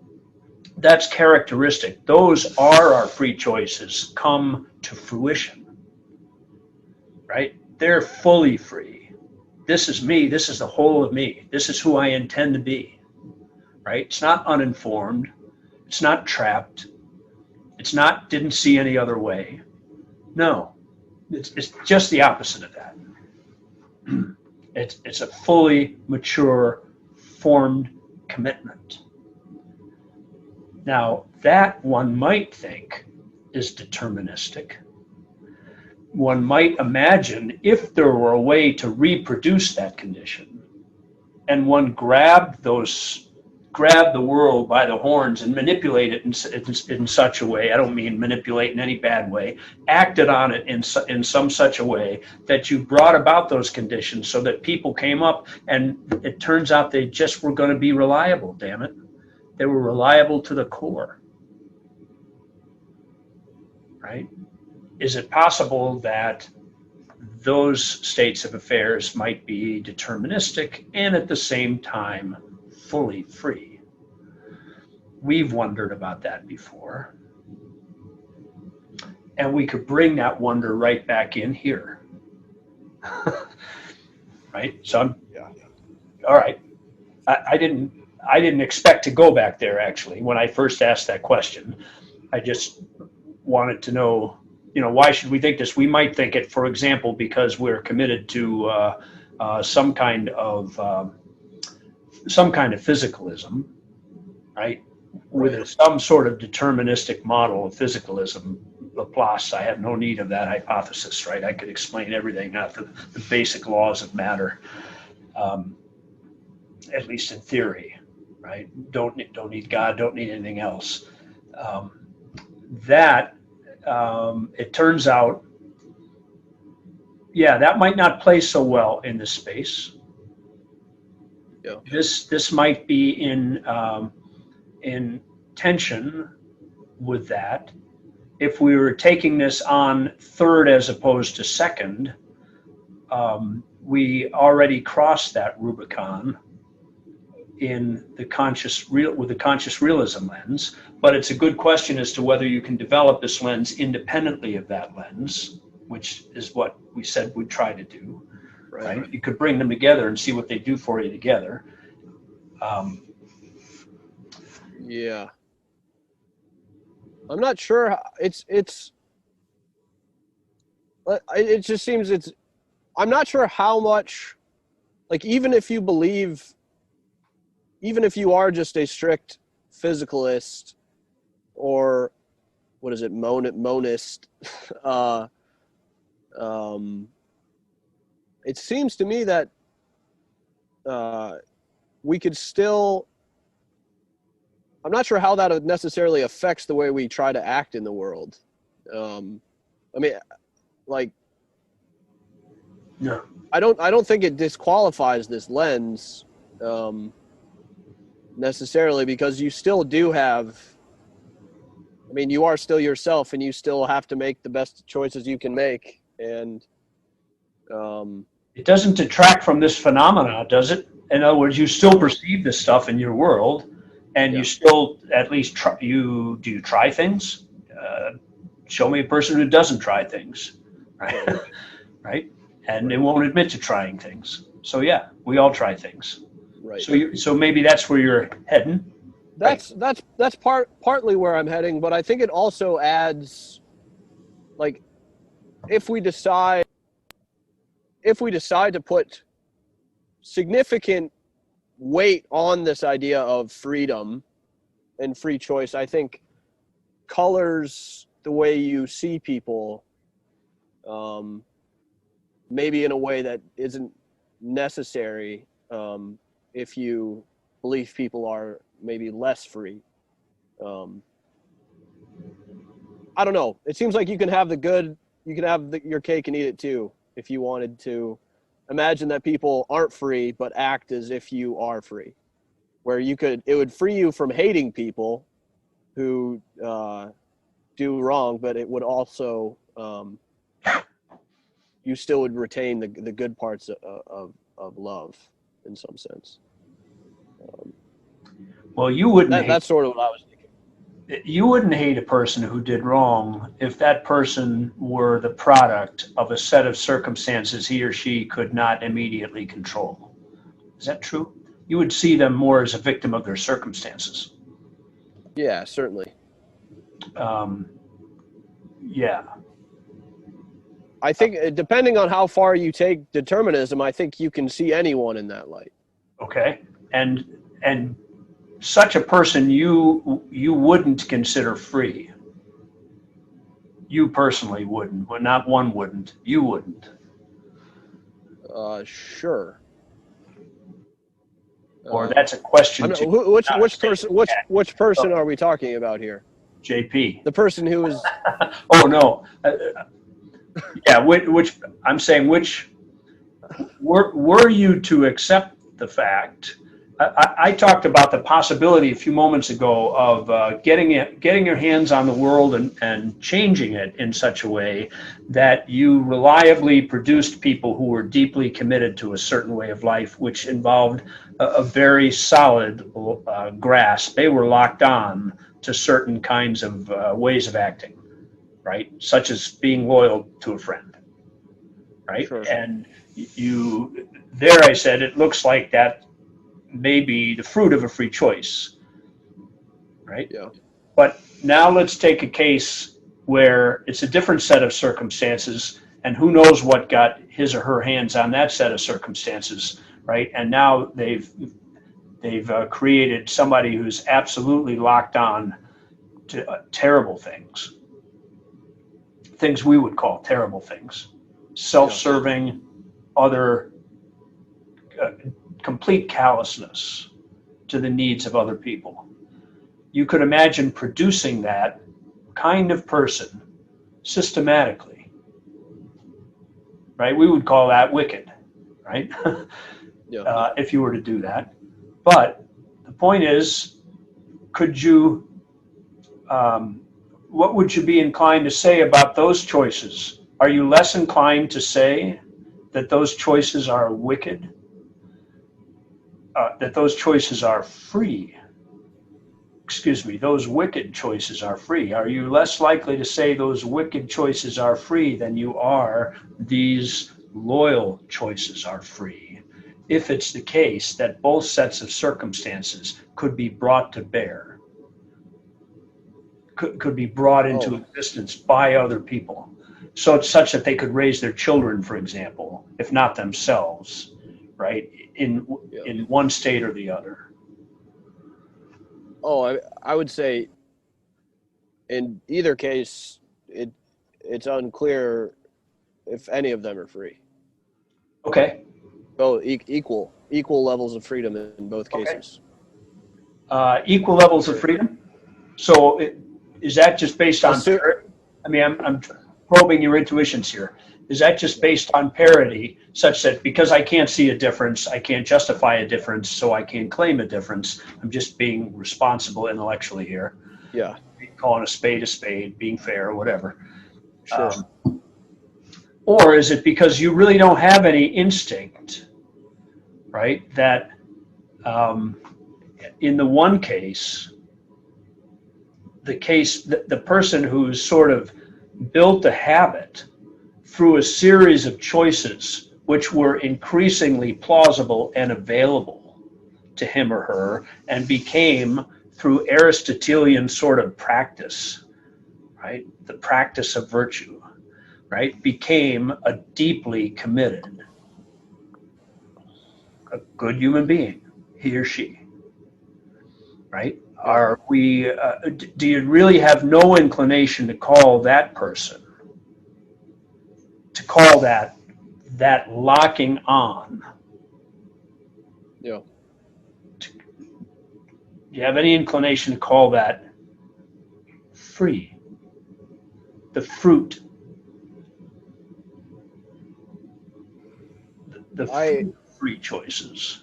That's characteristic. Those are our free choices come to fruition, right? They're fully free. This is me. This is the whole of me. This is who I intend to be, right? It's not uninformed. It's not trapped. It's not didn't see any other way. No, it's just the opposite of that. It's a fully mature, formed commitment. Now, that one might think is deterministic. One might imagine, if there were a way to reproduce that condition, and one grabbed the world by the horns and manipulate it in such a way, I don't mean manipulate in any bad way, acted on it in some such a way that you brought about those conditions so that people came up, and it turns out they just were going to be reliable, damn it. They were reliable to the core, right? Is it possible that those states of affairs might be deterministic and at the same time fully free? We've wondered about that before. And we could bring that wonder right back in here. Right? So all right. I didn't expect to go back there, actually, when I first asked that question. I just wanted to know why should we think this? We might think it, for example, because we're committed to some kind of physicalism, right? With some sort of deterministic model of physicalism, Laplace, I have no need of that hypothesis, right? I could explain everything, not the basic laws of matter, at least in theory, right? Don't need God, don't need anything else. It turns out, that might not play so well in this space. Yeah. This might be in tension with that. If we were taking this on third as opposed to second, we already crossed that Rubicon in the with the conscious realism lens. But it's a good question as to whether you can develop this lens independently of that lens, which is what we said we'd try to do. Right? You could bring them together and see what they do for you together. Yeah. I'm not sure. It just seems I'm not sure how much, like, even if you are just a strict physicalist or what is it, monist, it seems to me that we could still, I'm not sure how that necessarily affects the way we try to act in the world. I mean, like, No. I don't think it disqualifies this lens necessarily, because you still do have, I mean, you are still yourself and you still have to make the best choices you can make. And it doesn't detract from this phenomena, does it? In other words, you still perceive this stuff in your world, and you still at least try. Do you try things? Show me a person who doesn't try things, right? Right, and they won't admit to trying things. So yeah, we all try things. Right. So maybe that's where you're heading. That's partly where I'm heading, but I think it also adds, like, if we decide to put significant weight on this idea of freedom and free choice, I think colors the way you see people, maybe in a way that isn't necessary if you believe people are maybe less free. I don't know. It seems like you can have your cake and eat it too, if you wanted to imagine that people aren't free but act as if you are free, where it would free you from hating people who do wrong, but it would also you still would retain the good parts of love in some sense. Well, you wouldn't. That's sort of what I was thinking. You wouldn't hate a person who did wrong if that person were the product of a set of circumstances he or she could not immediately control. Is that true? You would see them more as a victim of their circumstances. Yeah, certainly. Yeah. I think depending on how far you take determinism, I think you can see anyone in that light. Okay. And such a person you wouldn't consider free. You personally wouldn't. Well, not one wouldn't. You wouldn't. Sure. Or that's a question. Which person are we talking about here? JP. The person who is. Oh no. Yeah. Which I'm saying. Which were you to accept the fact? I talked about the possibility a few moments ago of getting your hands on the world and changing it in such a way that you reliably produced people who were deeply committed to a certain way of life, which involved a very solid grasp. They were locked on to certain kinds of ways of acting, right? Such as being loyal to a friend, right? Sure. And there I said, it looks like that may be the fruit of a free choice, right? Yeah. But now let's take a case where it's a different set of circumstances, and who knows what got his or her hands on that set of circumstances, right? And now they've created somebody who's absolutely locked on to terrible things we would call terrible things, self-serving, other complete callousness to the needs of other people. You could imagine producing that kind of person systematically, right? We would call that wicked, right? If you were to do that. But the point is, could you, what would you be inclined to say about those choices? Are you less inclined to say that those choices are wicked? That those choices are free? Excuse me, those wicked choices are free. Are you less likely to say those wicked choices are free than you are these loyal choices are free? If it's the case that both sets of circumstances could be brought to bear, could be brought into existence by other people, so it's such that they could raise their children, for example, if not themselves, right, in one state or the other. I would say in either case, it's unclear if any of them are free. Okay. Oh, equal levels of freedom in both cases. Equal levels of freedom. So is that just based on parity? I mean, I'm probing your intuitions here. Is that just based on parity, such that because I can't see a difference, I can't justify a difference, so I can't claim a difference? I'm just being responsible intellectually here. Yeah. Calling a spade, being fair, or whatever. Sure. Or is it because you really don't have any instinct, right? That in the one case, the person who's sort of built a habit through a series of choices which were increasingly plausible and available to him or her, and became, through Aristotelian sort of practice, right, the practice of virtue, right, became a deeply committed, a good human being, he or she, right? Are we, do you really have no inclination to call that person, to call that locking on? Yeah. Do you have any inclination to call that free? The fruit, the free choices.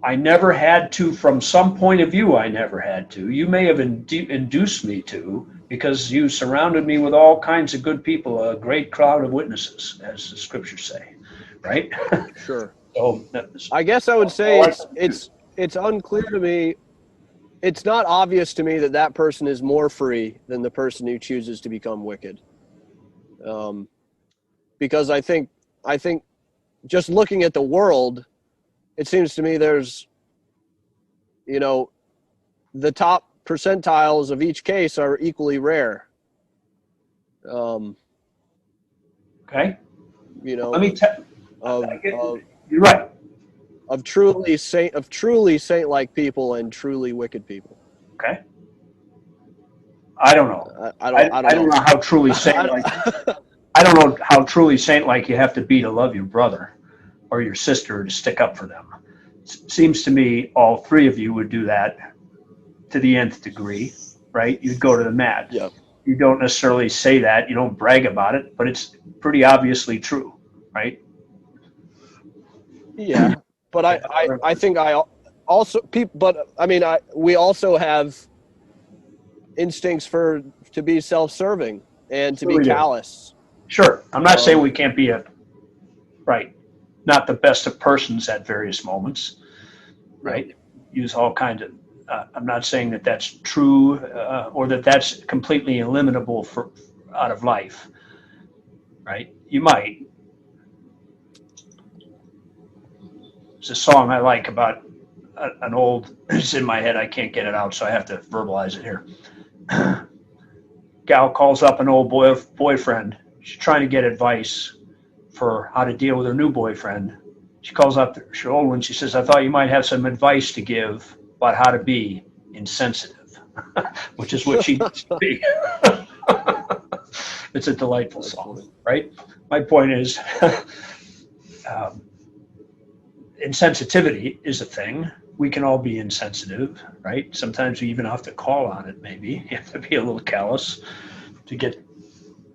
I never had to, from some point of view, I never had to. You may have induced me to, because you surrounded me with all kinds of good people, a great crowd of witnesses, as the scriptures say, right? Sure. So I guess I would say it's unclear to me. It's not obvious to me that person is more free than the person who chooses to become wicked. Because I think just looking at the world, it seems to me there's, the top percentiles of each case are equally rare. okay. Let me you're right. Of truly saint-like people and truly wicked people. Okay. I don't know. I don't know how truly saint-like. I don't know how truly saint-like you have to be to love your brother or your sister to stick up for them. It seems to me all three of you would do that to the nth degree, right? You'd go to the mat. Yep. You don't necessarily say that. You don't brag about it, but it's pretty obviously true, right? Yeah, but I think I also we also have instincts to be self-serving and to be callous. Sure. I'm not saying we can't be not the best of persons at various moments, right? Use all kinds of, I'm not saying that that's true or that that's completely eliminable out of life, right? You might. It's a song I like about an old, it's in my head, I can't get it out, so I have to verbalize it here. gal calls up an old boyfriend. She's trying to get advice for how to deal with her new boyfriend. She calls up her old one. She says, I thought you might have some advice to give about how to be insensitive, which is what she needs to be. It's a delightful song, right? My point is, insensitivity is a thing. We can all be insensitive, right? Sometimes we even have to call on it, maybe. You have to be a little callous to get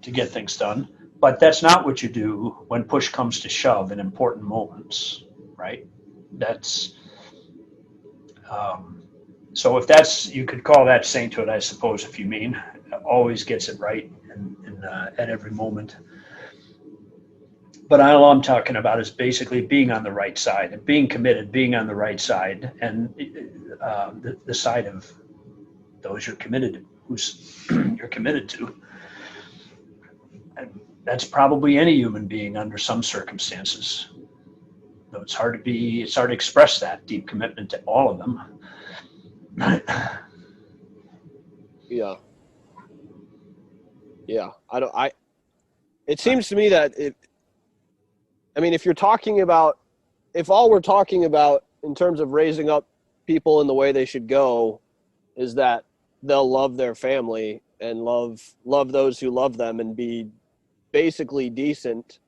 things done. But that's not what you do when push comes to shove in important moments, right? That's so if that's, you could call that sainthood, I suppose, if you mean. Always gets it right at every moment. But all I'm talking about is basically being on the right side and being committed, being on the right side, and the side of those you're committed to, who's you're committed to. And that's probably any human being under some circumstances. Though it's hard to express that deep commitment to all of them. Yeah. Yeah. It seems to me that if you're talking about, if all we're talking about in terms of raising up people in the way they should go is that they'll love their family and love those who love them and be basically decent.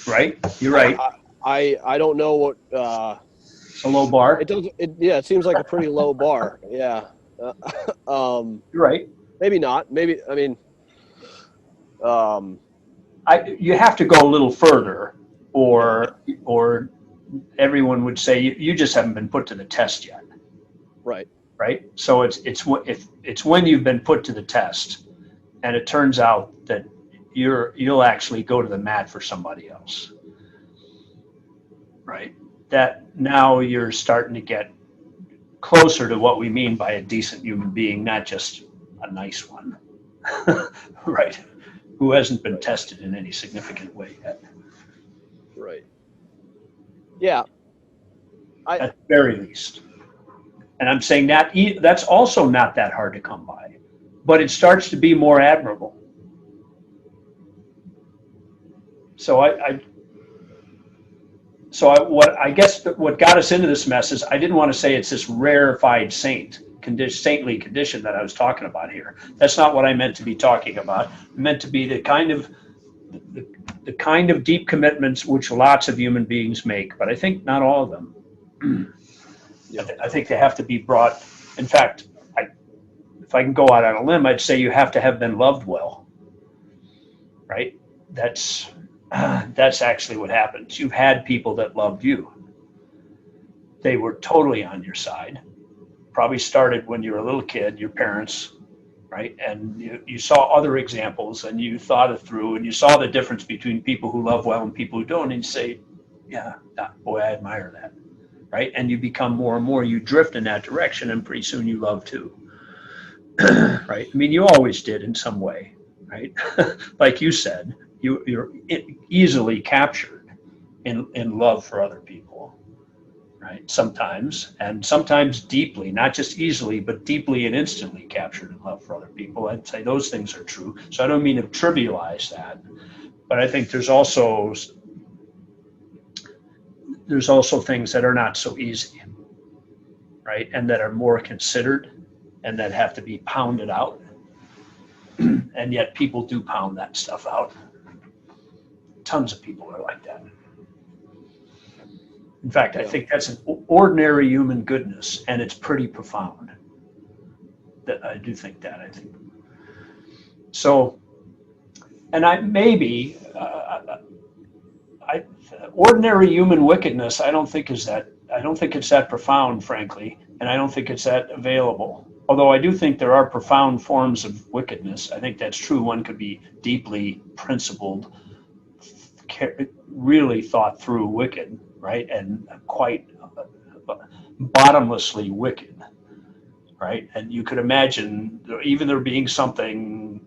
Right? You're right. I don't know what, It's a low bar. It seems like a pretty low bar. Yeah. You're right. Maybe not. Maybe, You have to go a little further, or everyone would say you just haven't been put to the test yet. Right. Right. So it's when you've been put to the test, and it turns out that you'll actually go to the mat for somebody else. Right. That now you're starting to get closer to what we mean by a decent human being, not just a nice one. Right. Who hasn't been tested in any significant way yet. Right. Yeah. At the very least. And I'm saying that's also not that hard to come by, but it starts to be more admirable. What got us into this mess is I didn't want to say it's this rarefied saintly condition that I was talking about here. That's not what I meant to be talking about. I meant to be the kind of deep commitments which lots of human beings make, but I think not all of them. Yeah. I think they have to be brought. In fact, if I can go out on a limb, I'd say you have to have been loved well. Right? That's actually what happens. You've had people that loved you. They were totally on your side. Probably started when you were a little kid, your parents, right? And you saw other examples and you thought it through and you saw the difference between people who love well and people who don't, and you say, yeah, boy, I admire that, right? And you become more and more, you drift in that direction, and pretty soon you love too, right? I mean, you always did in some way, right? Like you said, you're easily captured in love for other people. Right, sometimes, and sometimes deeply, not just easily, but deeply and instantly captured in love for other people. I'd say those things are true. So I don't mean to trivialize that, but I think there's also things that are not so easy, right, and that are more considered and that have to be pounded out. And yet people do pound that stuff out. Tons of people are like that. In fact, I think that's an ordinary human goodness, and it's pretty profound. That I do think that. I think so. And ordinary human wickedness, I don't think it's that profound, frankly, and I don't think it's that available. Although I do think there are profound forms of wickedness. I think that's true. One could be deeply principled, really thought through wicked, right? And quite bottomlessly wicked, right? And you could imagine even there being something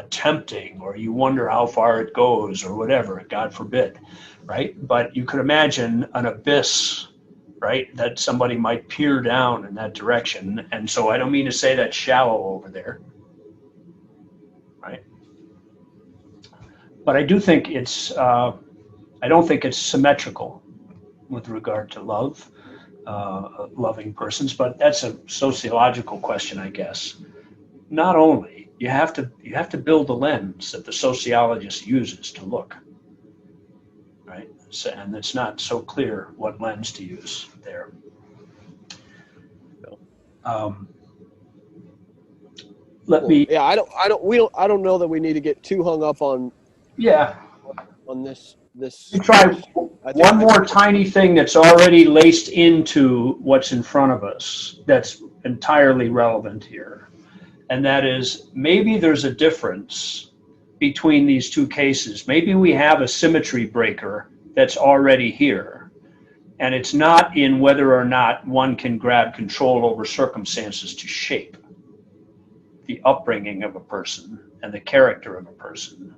tempting, or you wonder how far it goes or whatever, God forbid, right? But you could imagine an abyss, right? That somebody might peer down in that direction. And so I don't mean to say that's shallow over there, right? But I do think I don't think it's symmetrical with regard to love, loving persons, but that's a sociological question, I guess. Not only, you have to build the lens that the sociologist uses to look, right? So, and it's not so clear what lens to use there. Yeah, I don't know that we need to get too hung up on this. You try one more tiny thing that's already laced into what's in front of us that's entirely relevant here. And that is, maybe there's a difference between these two cases. Maybe we have a symmetry breaker that's already here. And it's not in whether or not one can grab control over circumstances to shape the upbringing of a person and the character of a person.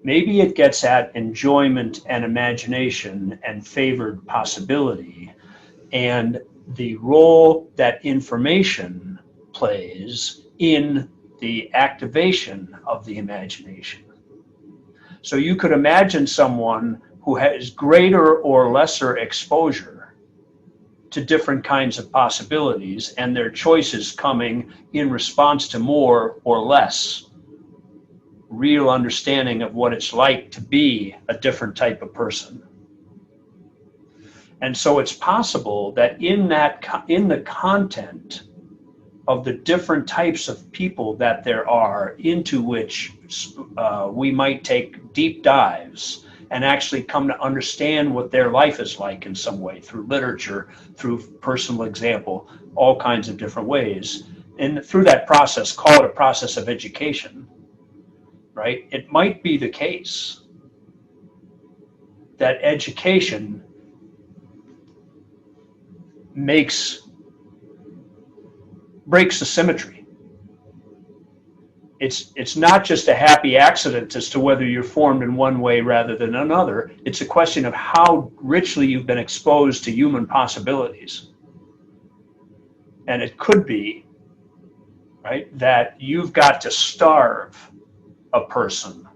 Maybe it gets at enjoyment and imagination and favored possibility and the role that information plays in the activation of the imagination. So you could imagine someone who has greater or lesser exposure to different kinds of possibilities and their choices coming in response to more or less real understanding of what it's like to be a different type of person. And so it's possible that in the content of the different types of people that there are into which we might take deep dives and actually come to understand what their life is like in some way, through literature, through personal example, all kinds of different ways. And through that process, call it a process of education, right? It might be the case that education breaks the symmetry. It's not just a happy accident as to whether you're formed in one way rather than another. It's a question of how richly you've been exposed to human possibilities. And it could be, right, that you've got to starve a person.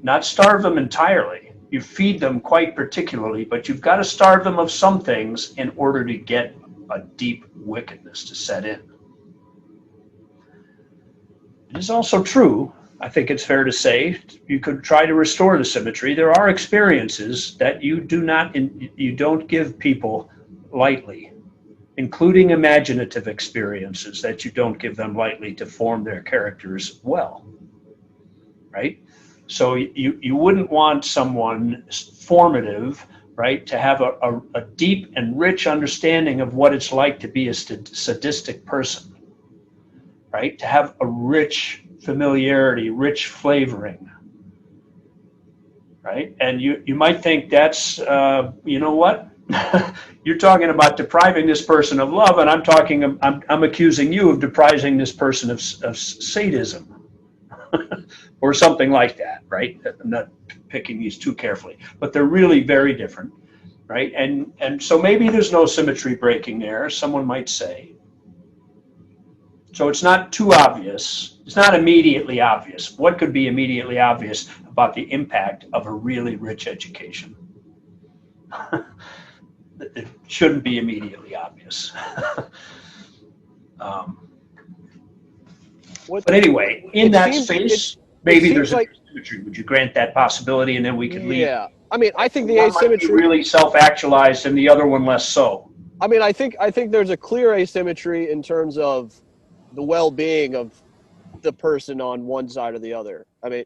Not starve them entirely. You feed them quite particularly, but you've got to starve them of some things in order to get a deep wickedness to set in. It is also true, I think it's fair to say, you could try to restore the symmetry. There are experiences that you don't give people lightly, including imaginative experiences that you don't give them lightly to form their characters well, right? So you wouldn't want someone formative, right, to have a deep and rich understanding of what it's like to be a sadistic person, right? To have a rich familiarity, rich flavoring, right? And you might think that's, you know what? You're talking about depriving this person of love, and I'm accusing you of depriving this person of sadism. Or something like that, right? I'm not picking these too carefully, but they're really very different, right? And so maybe there's no symmetry breaking there, someone might say. So it's not too obvious. It's not immediately obvious. What could be immediately obvious about the impact of a really rich education? It shouldn't be immediately obvious. But anyway, in that space, maybe there's a symmetry. Would you grant that possibility, and then we could leave? Yeah, I mean, I think the one asymmetry might be really self-actualized, and the other one less so. I mean, I think there's a clear asymmetry in terms of the well-being of the person on one side or the other. I mean,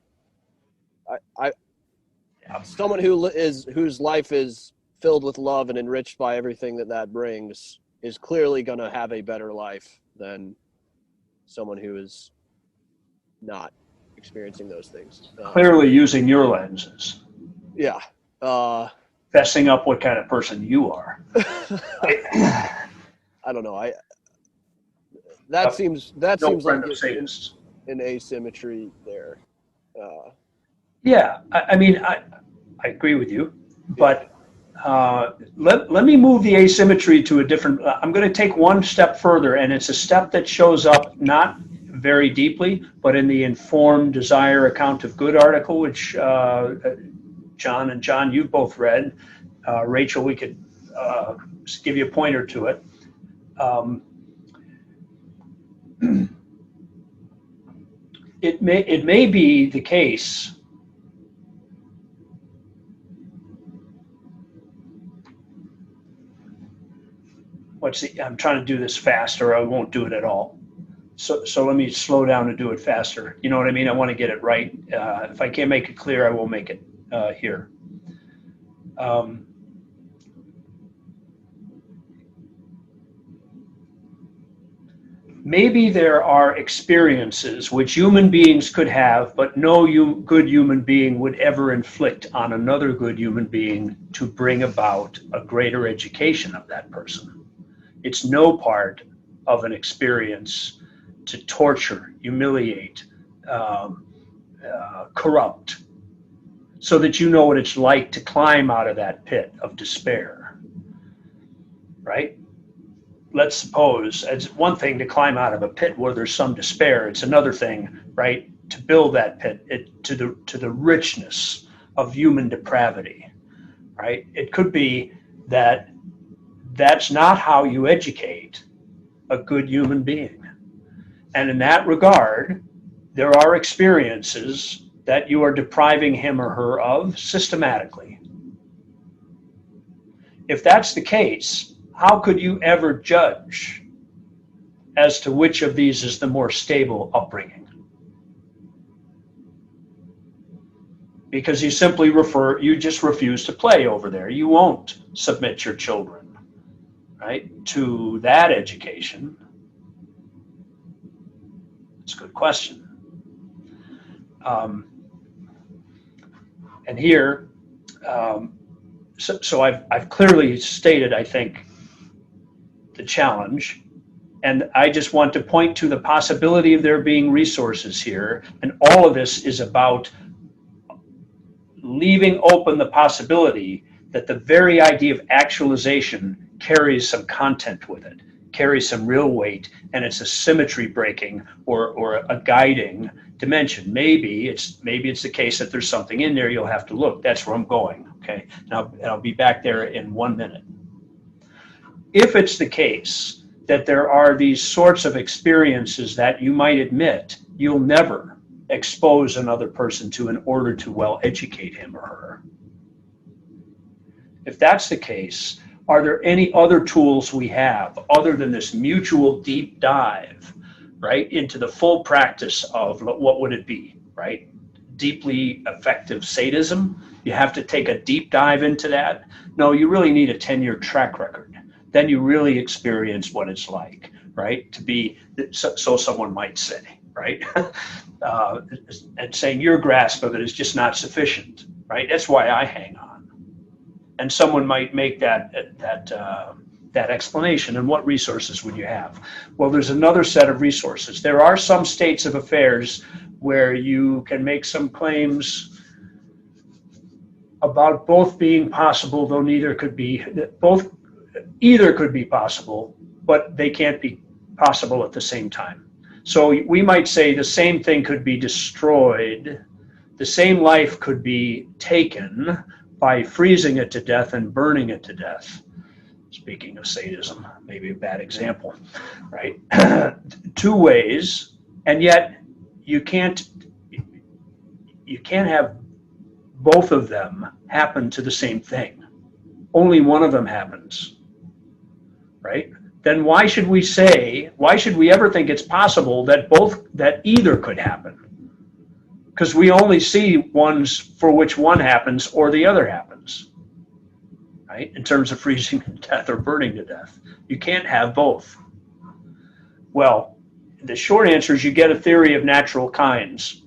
someone whose life is filled with love and enriched by everything that brings is clearly going to have a better life than someone who is not experiencing those things. Clearly using your lenses. Yeah. Fessing up what kind of person you are. I don't know. That seems like an asymmetry there. Yeah, I mean, I agree with you, but let me move the asymmetry to a different, I'm going to take one step further, and it's a step that shows up not very deeply, but in the Informed Desire Account of Good article, which John, you've both read. Rachel, we could give you a pointer to it. It may be the case I'm trying to do this fast, or I won't do it at all. So let me slow down and do it faster. You know what I mean? I want to get it right. If I can't make it clear, I will make it here. Maybe there are experiences which human beings could have, but no good human being would ever inflict on another good human being to bring about a greater education of that person. It's no part of an experience to torture, humiliate, corrupt, so that you know what it's like to climb out of that pit of despair, right? Let's suppose it's one thing to climb out of a pit where there's some despair. It's another thing, right, to build that pit to the richness of human depravity, right? It could be that that's not how you educate a good human being. And in that regard, there are experiences that you are depriving him or her of systematically. If that's the case, how could you ever judge as to which of these is the more stable upbringing? Because you simply you just refuse to play over there. You won't submit your children, right, to that education. It's a good question. And here, so I've clearly stated, I think, the challenge, and I just want to point to the possibility of there being resources here, and all of this is about leaving open the possibility that the very idea of actualization carries some content with it, carries some real weight, and it's a symmetry breaking or a guiding dimension. Maybe it's the case that there's something in there. You'll have to look. That's where I'm going. Okay, and I'll be back there in 1 minute. If it's the case that there are these sorts of experiences that you might admit you'll never expose another person to in order to well educate him or her, if that's the case, are there any other tools we have other than this mutual deep dive, right, into the full practice of what would it be, right? Deeply effective sadism. You have to take a deep dive into that. No, you really need a 10-year track record. Then you really experience what it's like, right? To be, so someone might say, right? And saying your grasp of it is just not sufficient, right? That's why I hang on. And someone might make that explanation. And what resources would you have? Well, there's another set of resources. There are some states of affairs where you can make some claims about both being possible, though either could be possible, but they can't be possible at the same time. So we might say the same thing could be destroyed, the same life could be taken by freezing it to death and burning it to death. Speaking of sadism, maybe a bad example, right? Two ways, and yet you can't have both of them happen to the same thing. Only one of them happens, right? Then why should we ever think it's possible that either could happen? Because we only see ones for which one happens or the other happens, right? In terms of freezing to death or burning to death. You can't have both. Well, the short answer is you get a theory of natural kinds.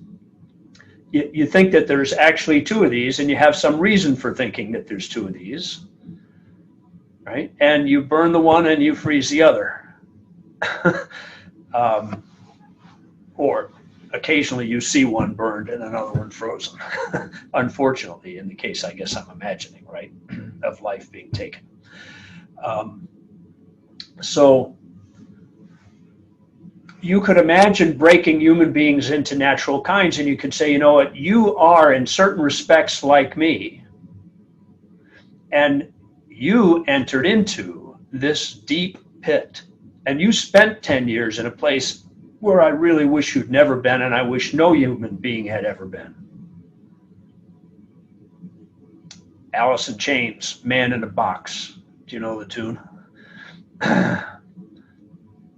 You think that there's actually two of these, and you have some reason for thinking that there's two of these, right? And you burn the one and you freeze the other. Or occasionally you see one burned and another one frozen. Unfortunately, in the case I guess I'm imagining, right? of life being taken. So you could imagine breaking human beings into natural kinds, and you could say, you know what, you are in certain respects like me, and you entered into this deep pit, and you spent 10 years in a place where I really wish you'd never been, and I wish no human being had ever been. Alice in Chains, Man in a Box. Do you know the tune?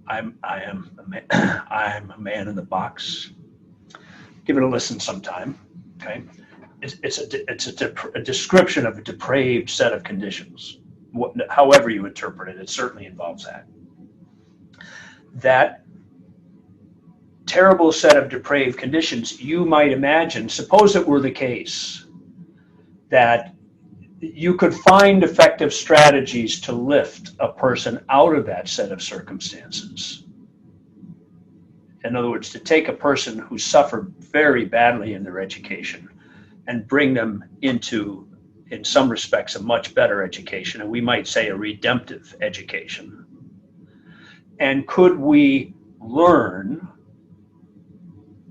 I'm a man in the box. Give it a listen sometime. Okay, it's a description of a depraved set of conditions. However you interpret it, it certainly involves that. That terrible set of depraved conditions, you might imagine, suppose it were the case that you could find effective strategies to lift a person out of that set of circumstances. In other words, to take a person who suffered very badly in their education and bring them into, in some respects, a much better education, and we might say a redemptive education. And could we learn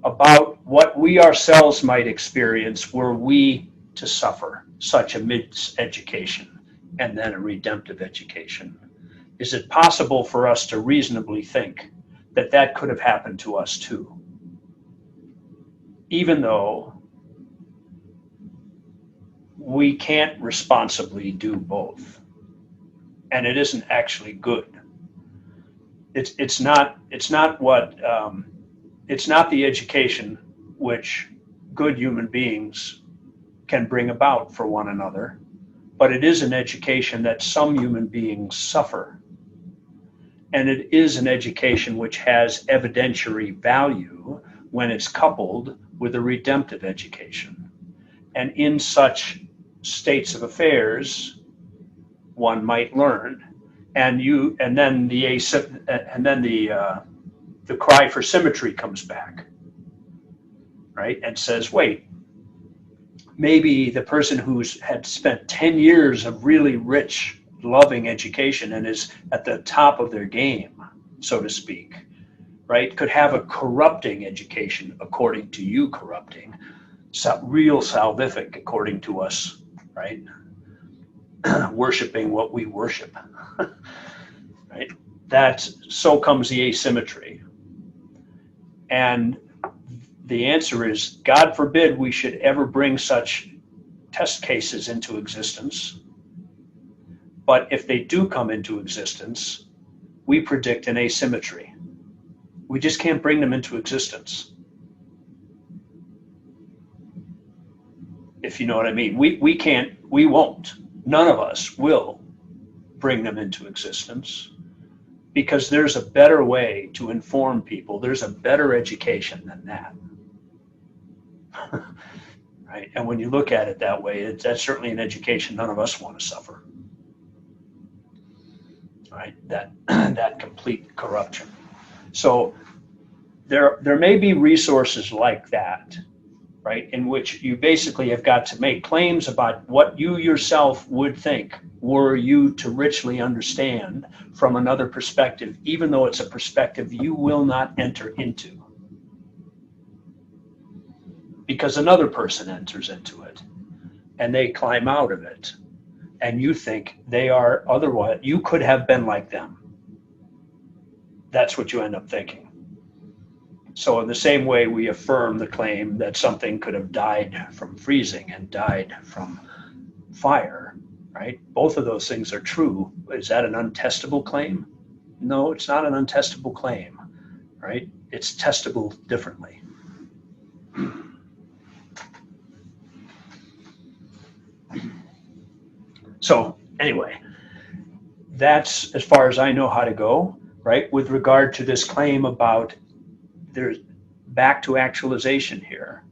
about what we ourselves might experience were we to suffer such a miseducation and then a redemptive education? Is it possible for us to reasonably think that that could have happened to us too? Even though we can't responsibly do both. And it isn't actually good. It's not the education which good human beings can bring about for one another, but it is an education that some human beings suffer. And it is an education which has evidentiary value when it's coupled with a redemptive education. And in such states of affairs, one might learn, and then the cry for symmetry comes back, right? And says, wait, maybe the person who's had spent 10 years of really rich, loving education and is at the top of their game, so to speak, right, could have a corrupting education according to you corrupting, real salvific according to us, right? Worshipping what we worship, right? So comes the asymmetry. And the answer is, God forbid we should ever bring such test cases into existence. But if they do come into existence, we predict an asymmetry. We just can't bring them into existence. If you know what I mean. We won't. None of us will bring them into existence, because there's a better way to inform people. There's a better education than that. Right? And when you look at it that way, that's certainly an education none of us want to suffer. Right? That complete corruption. So there may be resources like that, right, in which you basically have got to make claims about what you yourself would think were you to richly understand from another perspective, even though it's a perspective you will not enter into. Because another person enters into it, and they climb out of it, and you think they are otherwise, you could have been like them. That's what you end up thinking. So in the same way we affirm the claim that something could have died from freezing and died from fire, right? Both of those things are true. Is that an untestable claim? No, it's not an untestable claim, right? It's testable differently. So anyway, that's as far as I know how to go, right? With regard to this claim about there's back to actualization here,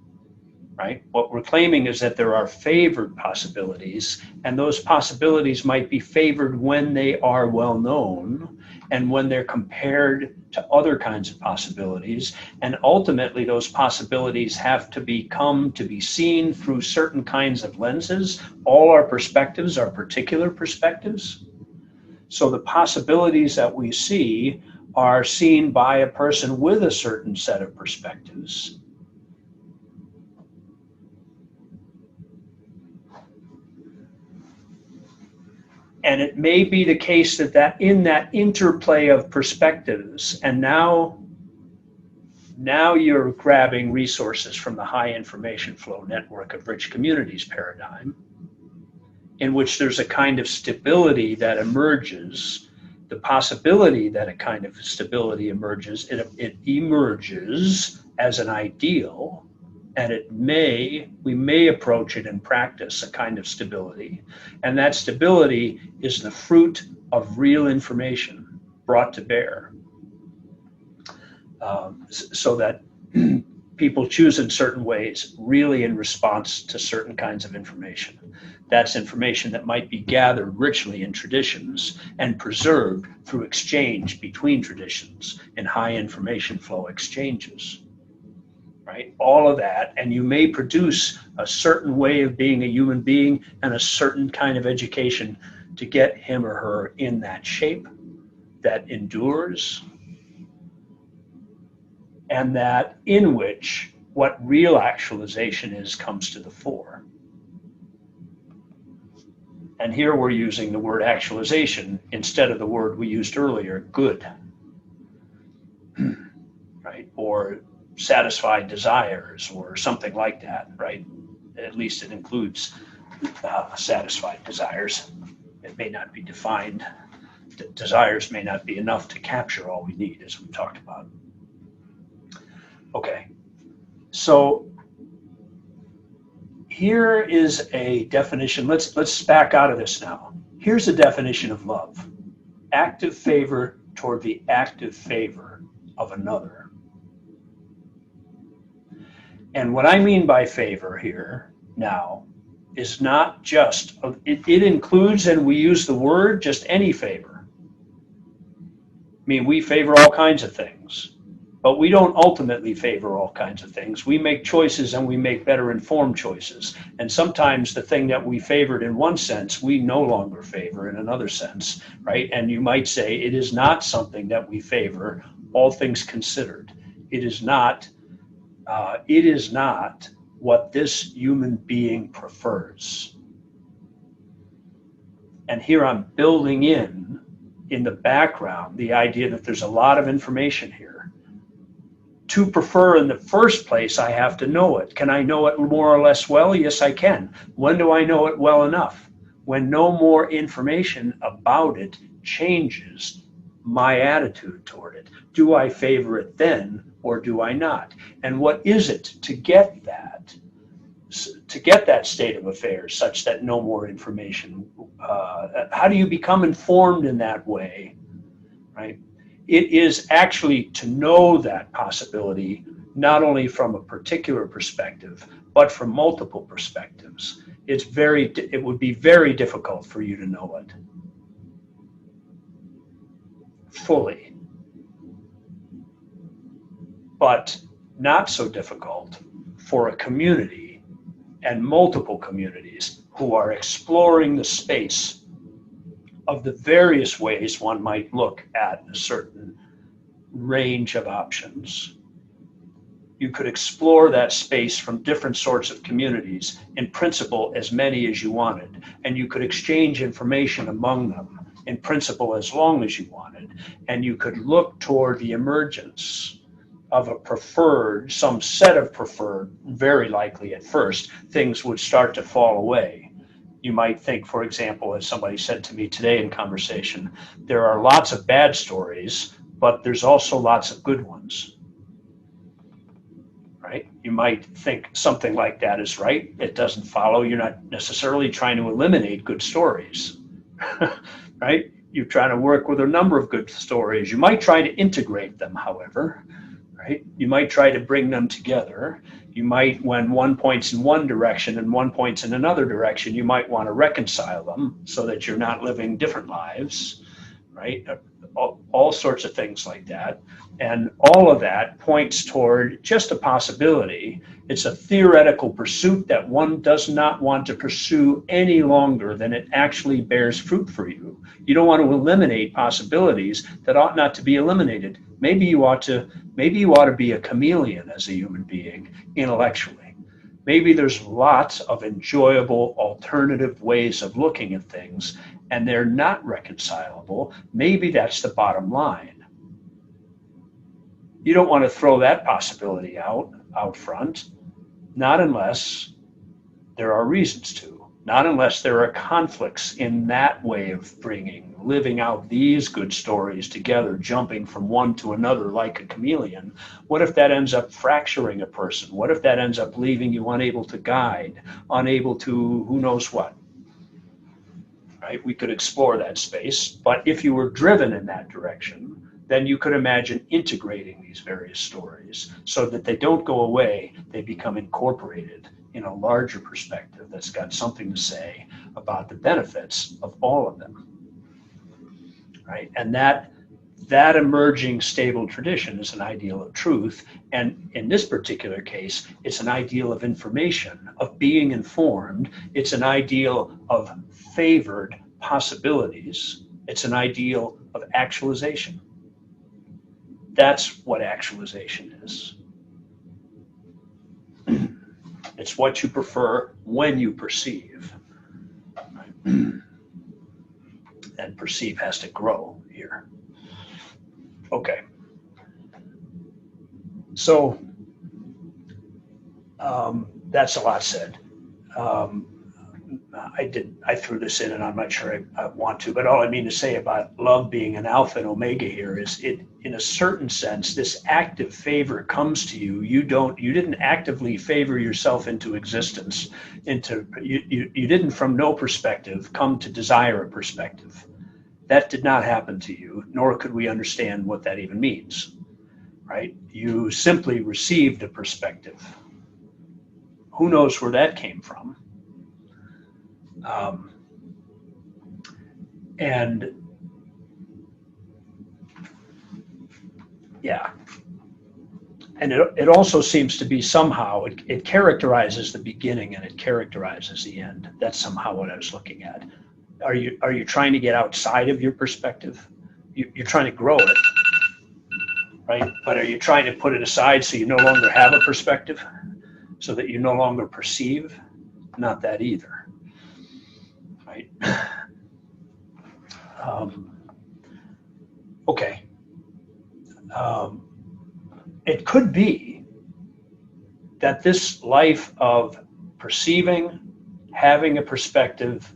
right? What we're claiming is that there are favored possibilities, and those possibilities might be favored when they are well known, and when they're compared to other kinds of possibilities. And ultimately, those possibilities have to be seen through certain kinds of lenses. All our perspectives are particular perspectives. So the possibilities that we see are seen by a person with a certain set of perspectives. And it may be the case that in that interplay of perspectives, and now you're grabbing resources from the high information flow network of rich communities paradigm, in which there's a kind of stability that emerges, the possibility that a kind of stability emerges, it emerges as an ideal, and we may approach it in practice, a kind of stability. And that stability is the fruit of real information brought to bear. So that people choose in certain ways, really in response to certain kinds of information. That's information that might be gathered richly in traditions and preserved through exchange between traditions in high information flow exchanges. Right? All of that, and you may produce a certain way of being a human being and a certain kind of education to get him or her in that shape that endures, and that in which what real actualization is comes to the fore. And here we're using the word actualization instead of the word we used earlier, good, right? Or satisfied desires or something like that, right? At least it includes satisfied desires. It may not be defined. Desires may not be enough to capture all we need, as we talked about. Okay, so here is a definition. Let's back out of this now. Here's a definition of love: active favor toward the active favor of another. And what I mean by favor here now is not just, it includes, and we use the word, just any favor. I mean, we favor all kinds of things, but we don't ultimately favor all kinds of things. We make choices, and we make better informed choices. And sometimes the thing that we favored in one sense, we no longer favor in another sense, right? And you might say it is not something that we favor, all things considered. It is not what this human being prefers. And here I'm building in the background the idea that there's a lot of information here. To prefer in the first place, I have to know it. Can I know it more or less well? Yes, I can. When do I know it well enough? When no more information about it changes my attitude toward it. Do I favor it then, or do I not? And what is it to get that state of affairs such that no more information? How do you become informed in that way, right? It is actually to know that possibility, not only from a particular perspective, but from multiple perspectives. It would be very difficult for you to know it fully, but not so difficult for a community and multiple communities who are exploring the space of the various ways one might look at a certain range of options. You could explore that space from different sorts of communities, in principle as many as you wanted, and you could exchange information among them, in principle as long as you wanted, and you could look toward the emergence of some set of preferred, very likely at first, things would start to fall away. You might think, for example, as somebody said to me today in conversation, there are lots of bad stories, but there's also lots of good ones, right? You might think something like that is right. It doesn't follow. You're not necessarily trying to eliminate good stories, right? You're trying to work with a number of good stories. You might try to integrate them, however, right? You might try to bring them together. You might, when one points in one direction and one points in another direction, you might want to reconcile them so that you're not living different lives, right? All sorts of things like that. And all of that points toward just a possibility. It's a theoretical pursuit that one does not want to pursue any longer than it actually bears fruit for you. You don't want to eliminate possibilities that ought not to be eliminated. Maybe you ought to be a chameleon as a human being intellectually. Maybe there's lots of enjoyable alternative ways of looking at things, and they're not reconcilable. Maybe that's the bottom line. You don't want to throw that possibility out front, not unless there are reasons to, not unless there are conflicts in that way of living out these good stories together, jumping from one to another like a chameleon. What if that ends up fracturing a person? What if that ends up leaving you unable to guide, unable to who knows what? Right? We could explore that space, but if you were driven in that direction, then you could imagine integrating these various stories so that they don't go away, they become incorporated in a larger perspective that's got something to say about the benefits of all of them. Right? And that emerging stable tradition is an ideal of truth. And in this particular case, it's an ideal of information, of being informed. It's an ideal of favored possibilities. It's an ideal of actualization. That's what actualization is. It's what you prefer when you perceive. And perceive has to grow here. Okay. So that's a lot said. I threw this in, and I'm not sure I want to, but all I mean to say about love being an alpha and omega here is it, in a certain sense, this active favor comes to you. You didn't actively favor yourself into existence. You didn't, from no perspective, come to desire a perspective. That did not happen to you, nor could we understand what that even means, right? You simply received a perspective. Who knows where that came from? And yeah, and it also seems to be somehow, it characterizes the beginning and it characterizes the end. That's somehow what I was looking at. Are you trying to get outside of your perspective? You're trying to grow it, right? But are you trying to put it aside so you no longer have a perspective, so that you no longer perceive? Not that either, right? Okay. It could be that this life of perceiving, having a perspective,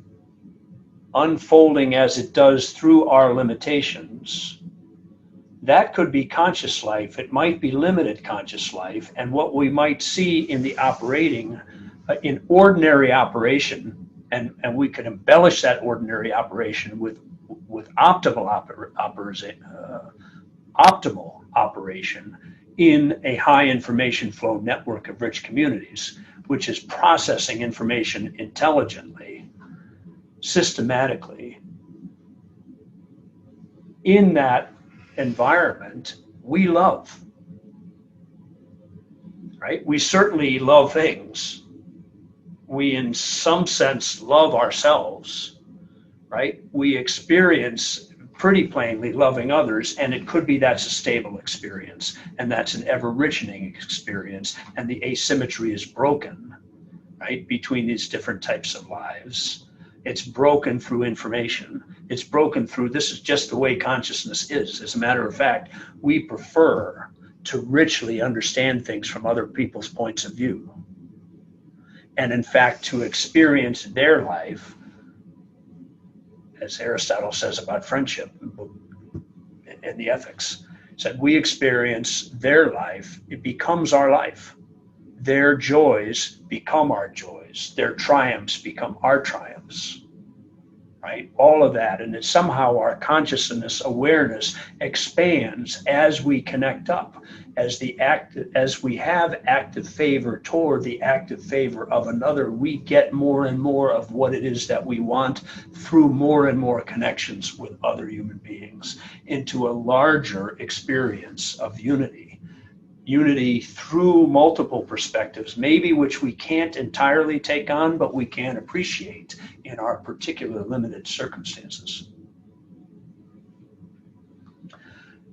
unfolding as it does through our limitations, that could be conscious life. It might be limited conscious life. And what we might see in the operating, in ordinary operation, and we could embellish that ordinary operation with optimal operation in a high information flow network of rich communities, which is processing information intelligently, systematically. In that environment, we love, right? We certainly love things. We, in some sense, love ourselves, right? We experience pretty plainly loving others, and it could be that's a stable experience, and that's an ever-richening experience, and the asymmetry is broken, right, between these different types of lives. It's broken through information. It's broken through, this is just the way consciousness is. As a matter of fact, we prefer to richly understand things from other people's points of view, and in fact, to experience their life, as Aristotle says about friendship in the Ethics, said we experience their life, it becomes our life. Their joys become our joys. Their triumphs become our triumphs, right? All of that. And that somehow our consciousness awareness expands as we connect up, as we have active favor toward the active favor of another, we get more and more of what it is that we want through more and more connections with other human beings into a larger experience of unity. Unity through multiple perspectives, maybe which we can't entirely take on, but we can appreciate in our particular limited circumstances.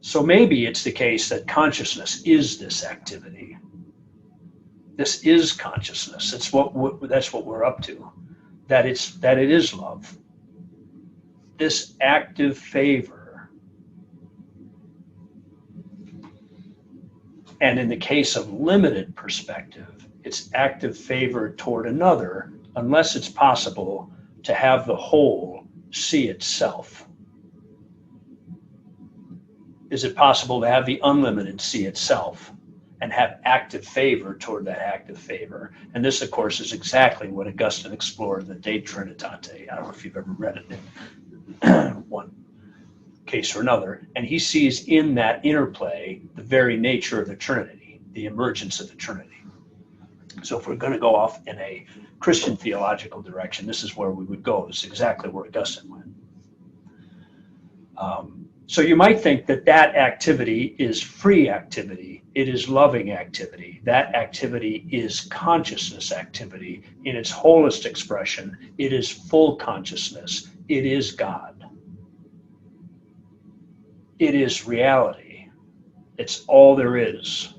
So maybe it's the case that consciousness is this activity. This is consciousness. That's what we're up to. That it is love. This active favor. And in the case of limited perspective, it's active favor toward another, unless it's possible to have the whole see itself. Is it possible to have the unlimited see itself and have active favor toward that active favor? And this, of course, is exactly what Augustine explored in the De Trinitate. I don't know if you've ever read it in one case or another. And he sees in that interplay the very nature of the Trinity, the emergence of the Trinity. So if we're going to go off in a Christian theological direction, this is where we would go. This is exactly where Augustine went. So you might think that that activity is free activity. It is loving activity. That activity is consciousness activity in its wholest expression. It is full consciousness. It is God. It is reality. It's all there is.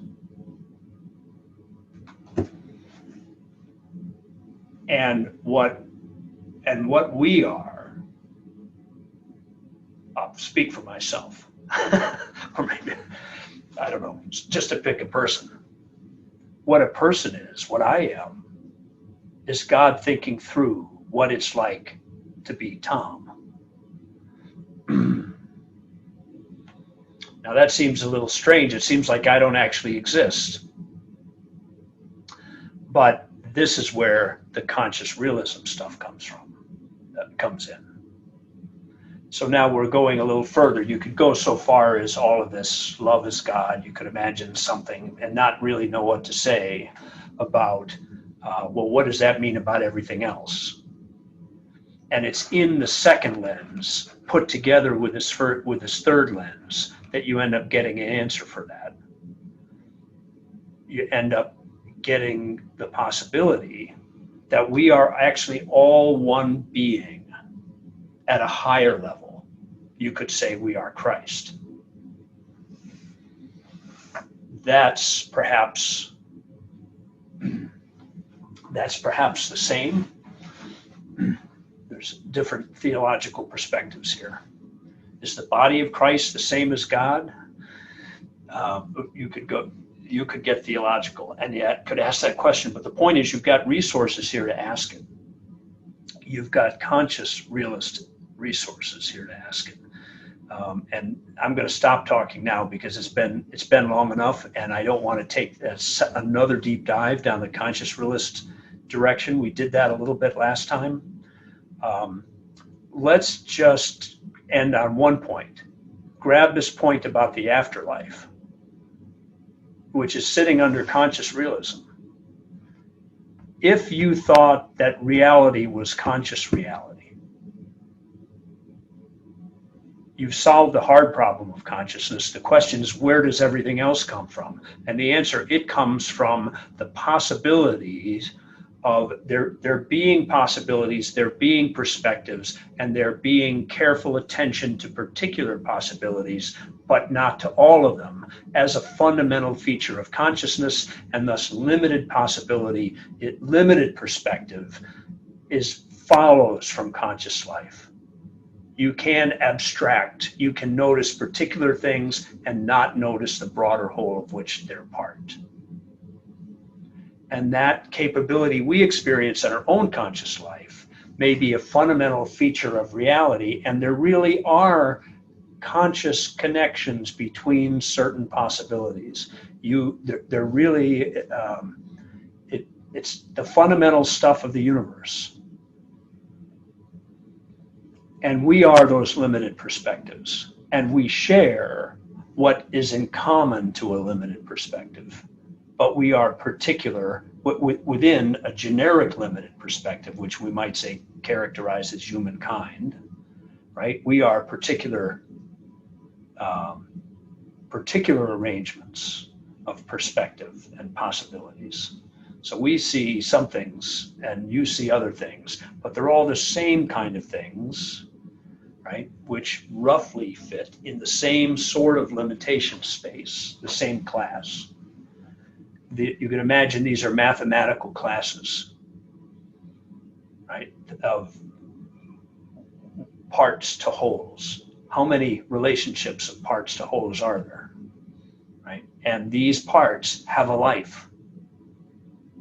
And what we are, I'll speak for myself, or maybe, I don't know, just to pick a person. What a person is, what I am, is God thinking through what it's like to be Tom. Now that seems a little strange. It seems like I don't actually exist. But this is where the conscious realism stuff comes in. So now we're going a little further. You could go so far as all of this, love is God. You could imagine something and not really know what to say about, well, what does that mean about everything else? And it's in the second lens, put together with this third lens, that you end up getting an answer for that. You end up getting the possibility that we are actually all one being at a higher level. You could say we are Christ. That's perhaps the same. There's different theological perspectives here. Is the body of Christ the same as God? You could get theological and yet could ask that question, but the point is you've got resources here to ask it. You've got conscious realist resources here to ask it. And I'm going to stop talking now because it's been long enough, and I don't want to take another deep dive down the conscious realist direction. We did that a little bit last time. Let's just end on one point. Grab this point about the afterlife, which is sitting under conscious realism. If you thought that reality was conscious reality, you've solved the hard problem of consciousness. The question is, where does everything else come from? And the answer, it comes from the possibilities of there being possibilities, there being perspectives, and there being careful attention to particular possibilities, but not to all of them, as a fundamental feature of consciousness, and thus limited possibility, limited perspective follows from conscious life. You can abstract, you can notice particular things and not notice the broader whole of which they're part. And that capability we experience in our own conscious life may be a fundamental feature of reality, and there really are conscious connections between certain possibilities. They're really, it's the fundamental stuff of the universe. And we are those limited perspectives. And we share what is in common to a limited perspective. But we are particular within a generic limited perspective, which we might say characterizes humankind, right? We are particular arrangements of perspective and possibilities. So we see some things and you see other things, but they're all the same kind of things, right? Which roughly fit in the same sort of limitation space, the same class. You can imagine these are mathematical classes, right? Of parts to wholes. How many relationships of parts to wholes are there, right? And these parts have a life.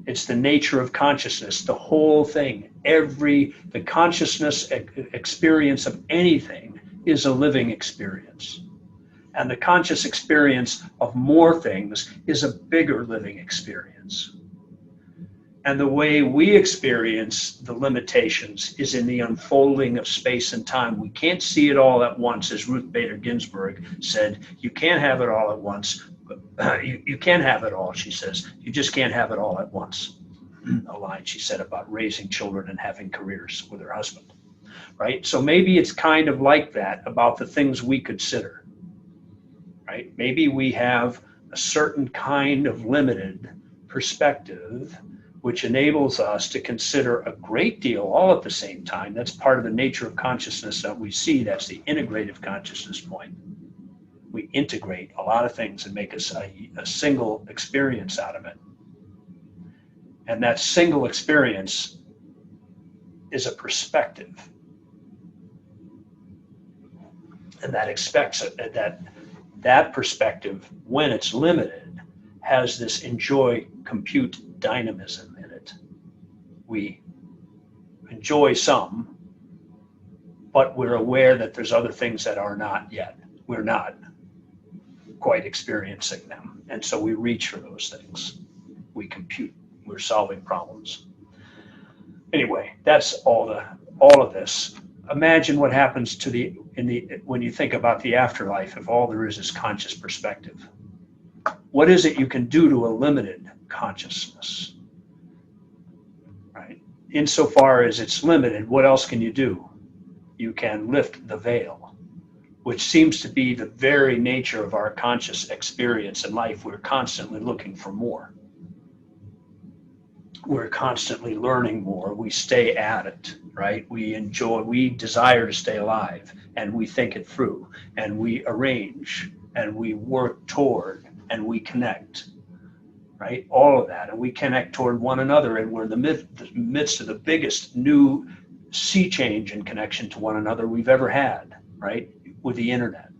It's the nature of consciousness, the whole thing. The consciousness experience of anything is a living experience. And the conscious experience of more things is a bigger living experience. And the way we experience the limitations is in the unfolding of space and time. We can't see it all at once, as Ruth Bader Ginsburg said. You can't have it all at once. You can have it all, she says. You just can't have it all at once. A line she said about raising children and having careers with her husband, right? So maybe it's kind of like that about the things we consider. Right? Maybe we have a certain kind of limited perspective which enables us to consider a great deal all at the same time. That's part of the nature of consciousness that we see. That's the integrative consciousness point. We integrate a lot of things and make us a single experience out of it. And that single experience is a perspective. And that perspective, when it's limited, has this enjoy compute dynamism in it. We enjoy some, but we're aware that there's other things that are not yet. We're not quite experiencing them. And so we reach for those things. We compute. We're solving problems. Anyway, that's all of this. Imagine what happens when you think about the afterlife if all there is conscious perspective. What is it you can do to a limited consciousness? Right? Insofar as it's limited, what else can you do? You can lift the veil, which seems to be the very nature of our conscious experience in life. We're constantly looking for more. We're constantly learning more. We stay at it, right? We desire to stay alive, and we think it through, and we arrange, and we work toward, and we connect, right? All of that, and we connect toward one another, and we're in the midst of the biggest new sea change in connection to one another we've ever had, right? With the internet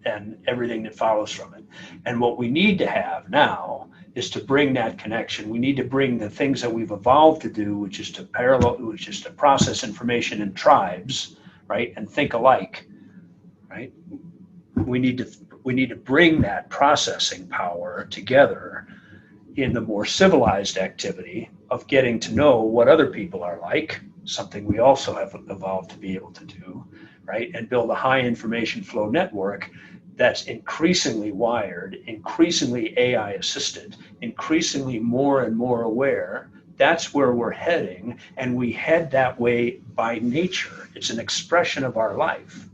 and everything that follows from it. And what we need to have now is to bring that connection. We need to bring the things that we've evolved to do, which is to process information in tribes, right, and think alike, right? We need to bring that processing power together in the more civilized activity of getting to know what other people are like, something we also have evolved to be able to do, right, and build a high information flow network that's increasingly wired, increasingly AI assisted, increasingly more and more aware. That's where we're heading, and we head that way by nature. It's an expression of our life.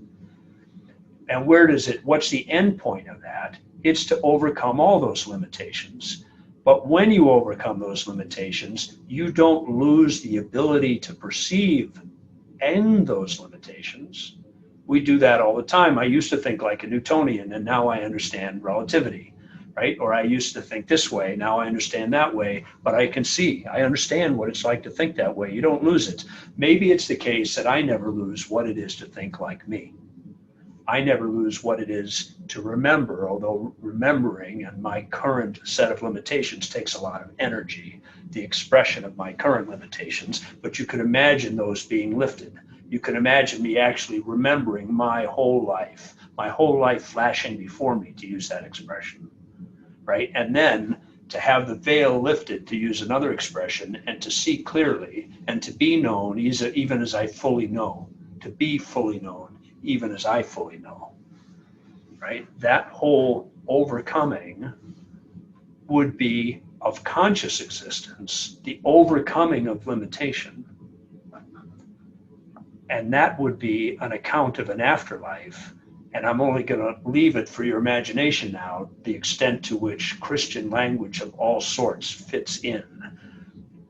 And what's the end point of that? It's to overcome all those limitations. But when you overcome those limitations, you don't lose the ability to perceive and those limitations. We do that all the time. I used to think like a Newtonian, and now I understand relativity, right? Or I used to think this way, now I understand that way, but I understand what it's like to think that way. You don't lose it. Maybe it's the case that I never lose what it is to think like me. I never lose what it is to remember, although remembering and my current set of limitations takes a lot of energy, the expression of my current limitations, but you could imagine those being lifted. You can imagine me actually remembering my whole life flashing before me, to use that expression, right? And then to have the veil lifted, to use another expression, and to see clearly and to be known even as I fully know. to be fully known, even as I fully know, right? That whole overcoming would be of conscious existence, the overcoming of limitation. And that would be an account of an afterlife. And I'm only going to leave it for your imagination now, the extent to which Christian language of all sorts fits in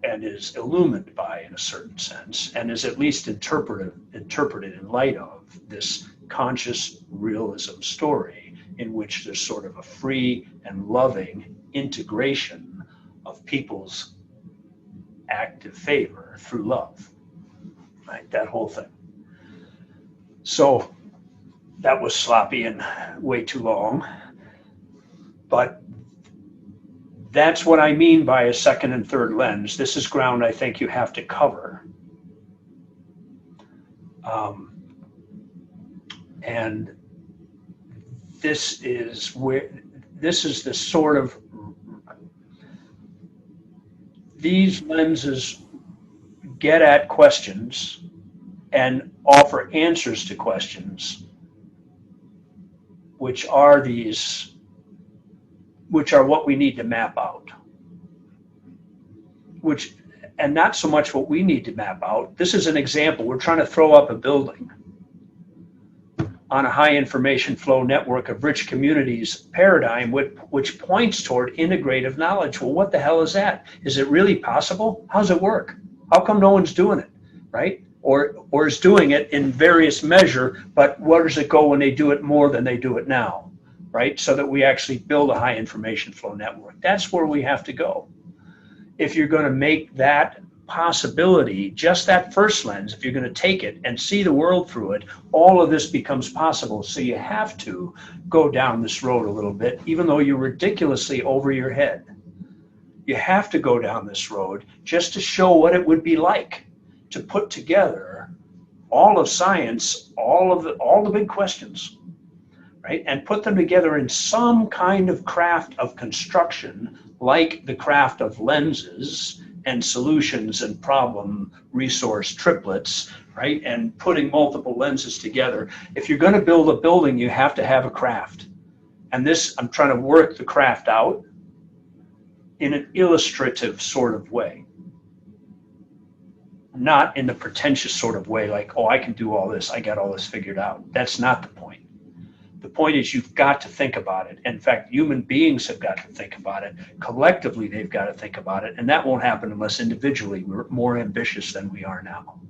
and is illumined by, in a certain sense, and is at least interpreted in light of this conscious realism story, in which there's sort of a free and loving integration of people's active favor through love, right? That whole thing. So that was sloppy and way too long, but that's what I mean by a second and third lens. This is ground I think you have to cover. And this is the sort of, these lenses get at questions and offer answers to questions, which are what we need to map out. And not so much what we need to map out. This is an example. We're trying to throw up a building on a high information flow network of rich communities paradigm, which points toward integrative knowledge. Well, what the hell is that? Is it really possible? How's it work? How come no one's doing it, right? Or is doing it in various measure, but where does it go when they do it more than they do it now, right? So that we actually build a high information flow network. That's where we have to go. If you're going to make that possibility, just that first lens, if you're going to take it and see the world through it, all of this becomes possible. So you have to go down this road a little bit, even though you're ridiculously over your head. You have to go down this road just to show what it would be like to put together all of science, all the big questions, right? And put them together in some kind of craft of construction, like the craft of lenses and solutions and problem resource triplets, right? And putting multiple lenses together. If you're going to build a building, you have to have a craft. And this, I'm trying to work the craft out in an illustrative sort of way. Not in the pretentious sort of way like, oh, I can do all this, I got all this figured out. That's not the point. The point is you've got to think about it. In fact, human beings have got to think about it. Collectively, they've got to think about it. And that won't happen unless individually we're more ambitious than we are now.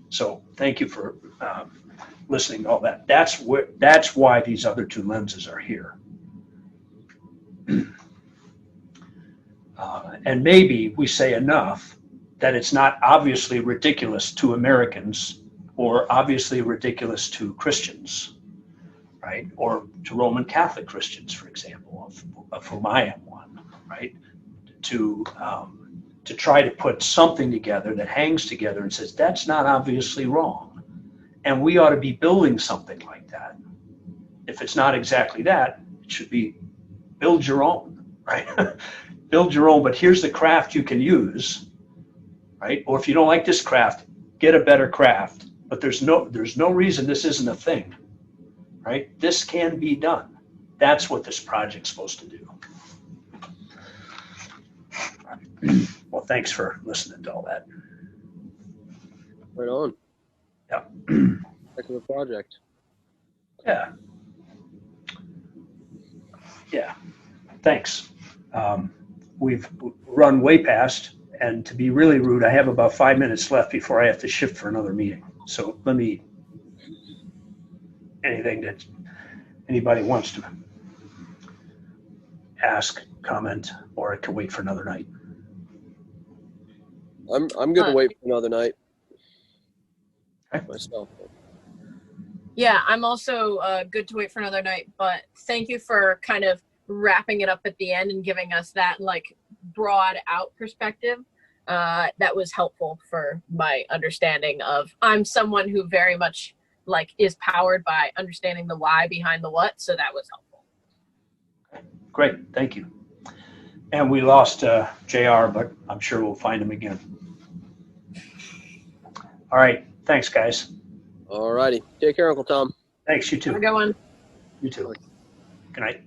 So thank you for listening to all that. That's why these other two lenses are here. And maybe we say enough that it's not obviously ridiculous to Americans or obviously ridiculous to Christians, right? Or to Roman Catholic Christians, for example, of whom I am one, right? To try to put something together that hangs together and says, that's not obviously wrong. And we ought to be building something like that. If it's not exactly that, it should be build your own, right? Build your own, but here's the craft you can use, right? Or if you don't like this craft, get a better craft. But there's no reason this isn't a thing, right? This can be done. That's what this project's supposed to do. Well, thanks for listening to all that. Right on. Yeah. Heck of a project. Yeah. Yeah. Thanks. We've run way past, and to be really rude, I have about 5 minutes left before I have to shift for another meeting. So anything that anybody wants to ask, comment, or it can wait for another night. I'm good to wait for another night. Okay. Myself. Yeah, I'm also good to wait for another night, but thank you for kind of wrapping it up at the end and giving us that like broad out perspective. That was helpful for my understanding of, I'm someone who very much like is powered by understanding the why behind the what, so that was helpful. Great, thank you. And we lost JR, but I'm sure we'll find him again. All right, Thanks, guys. All righty. Take care, Uncle Tom. Thanks, you Have a too. good one. You too. Good night.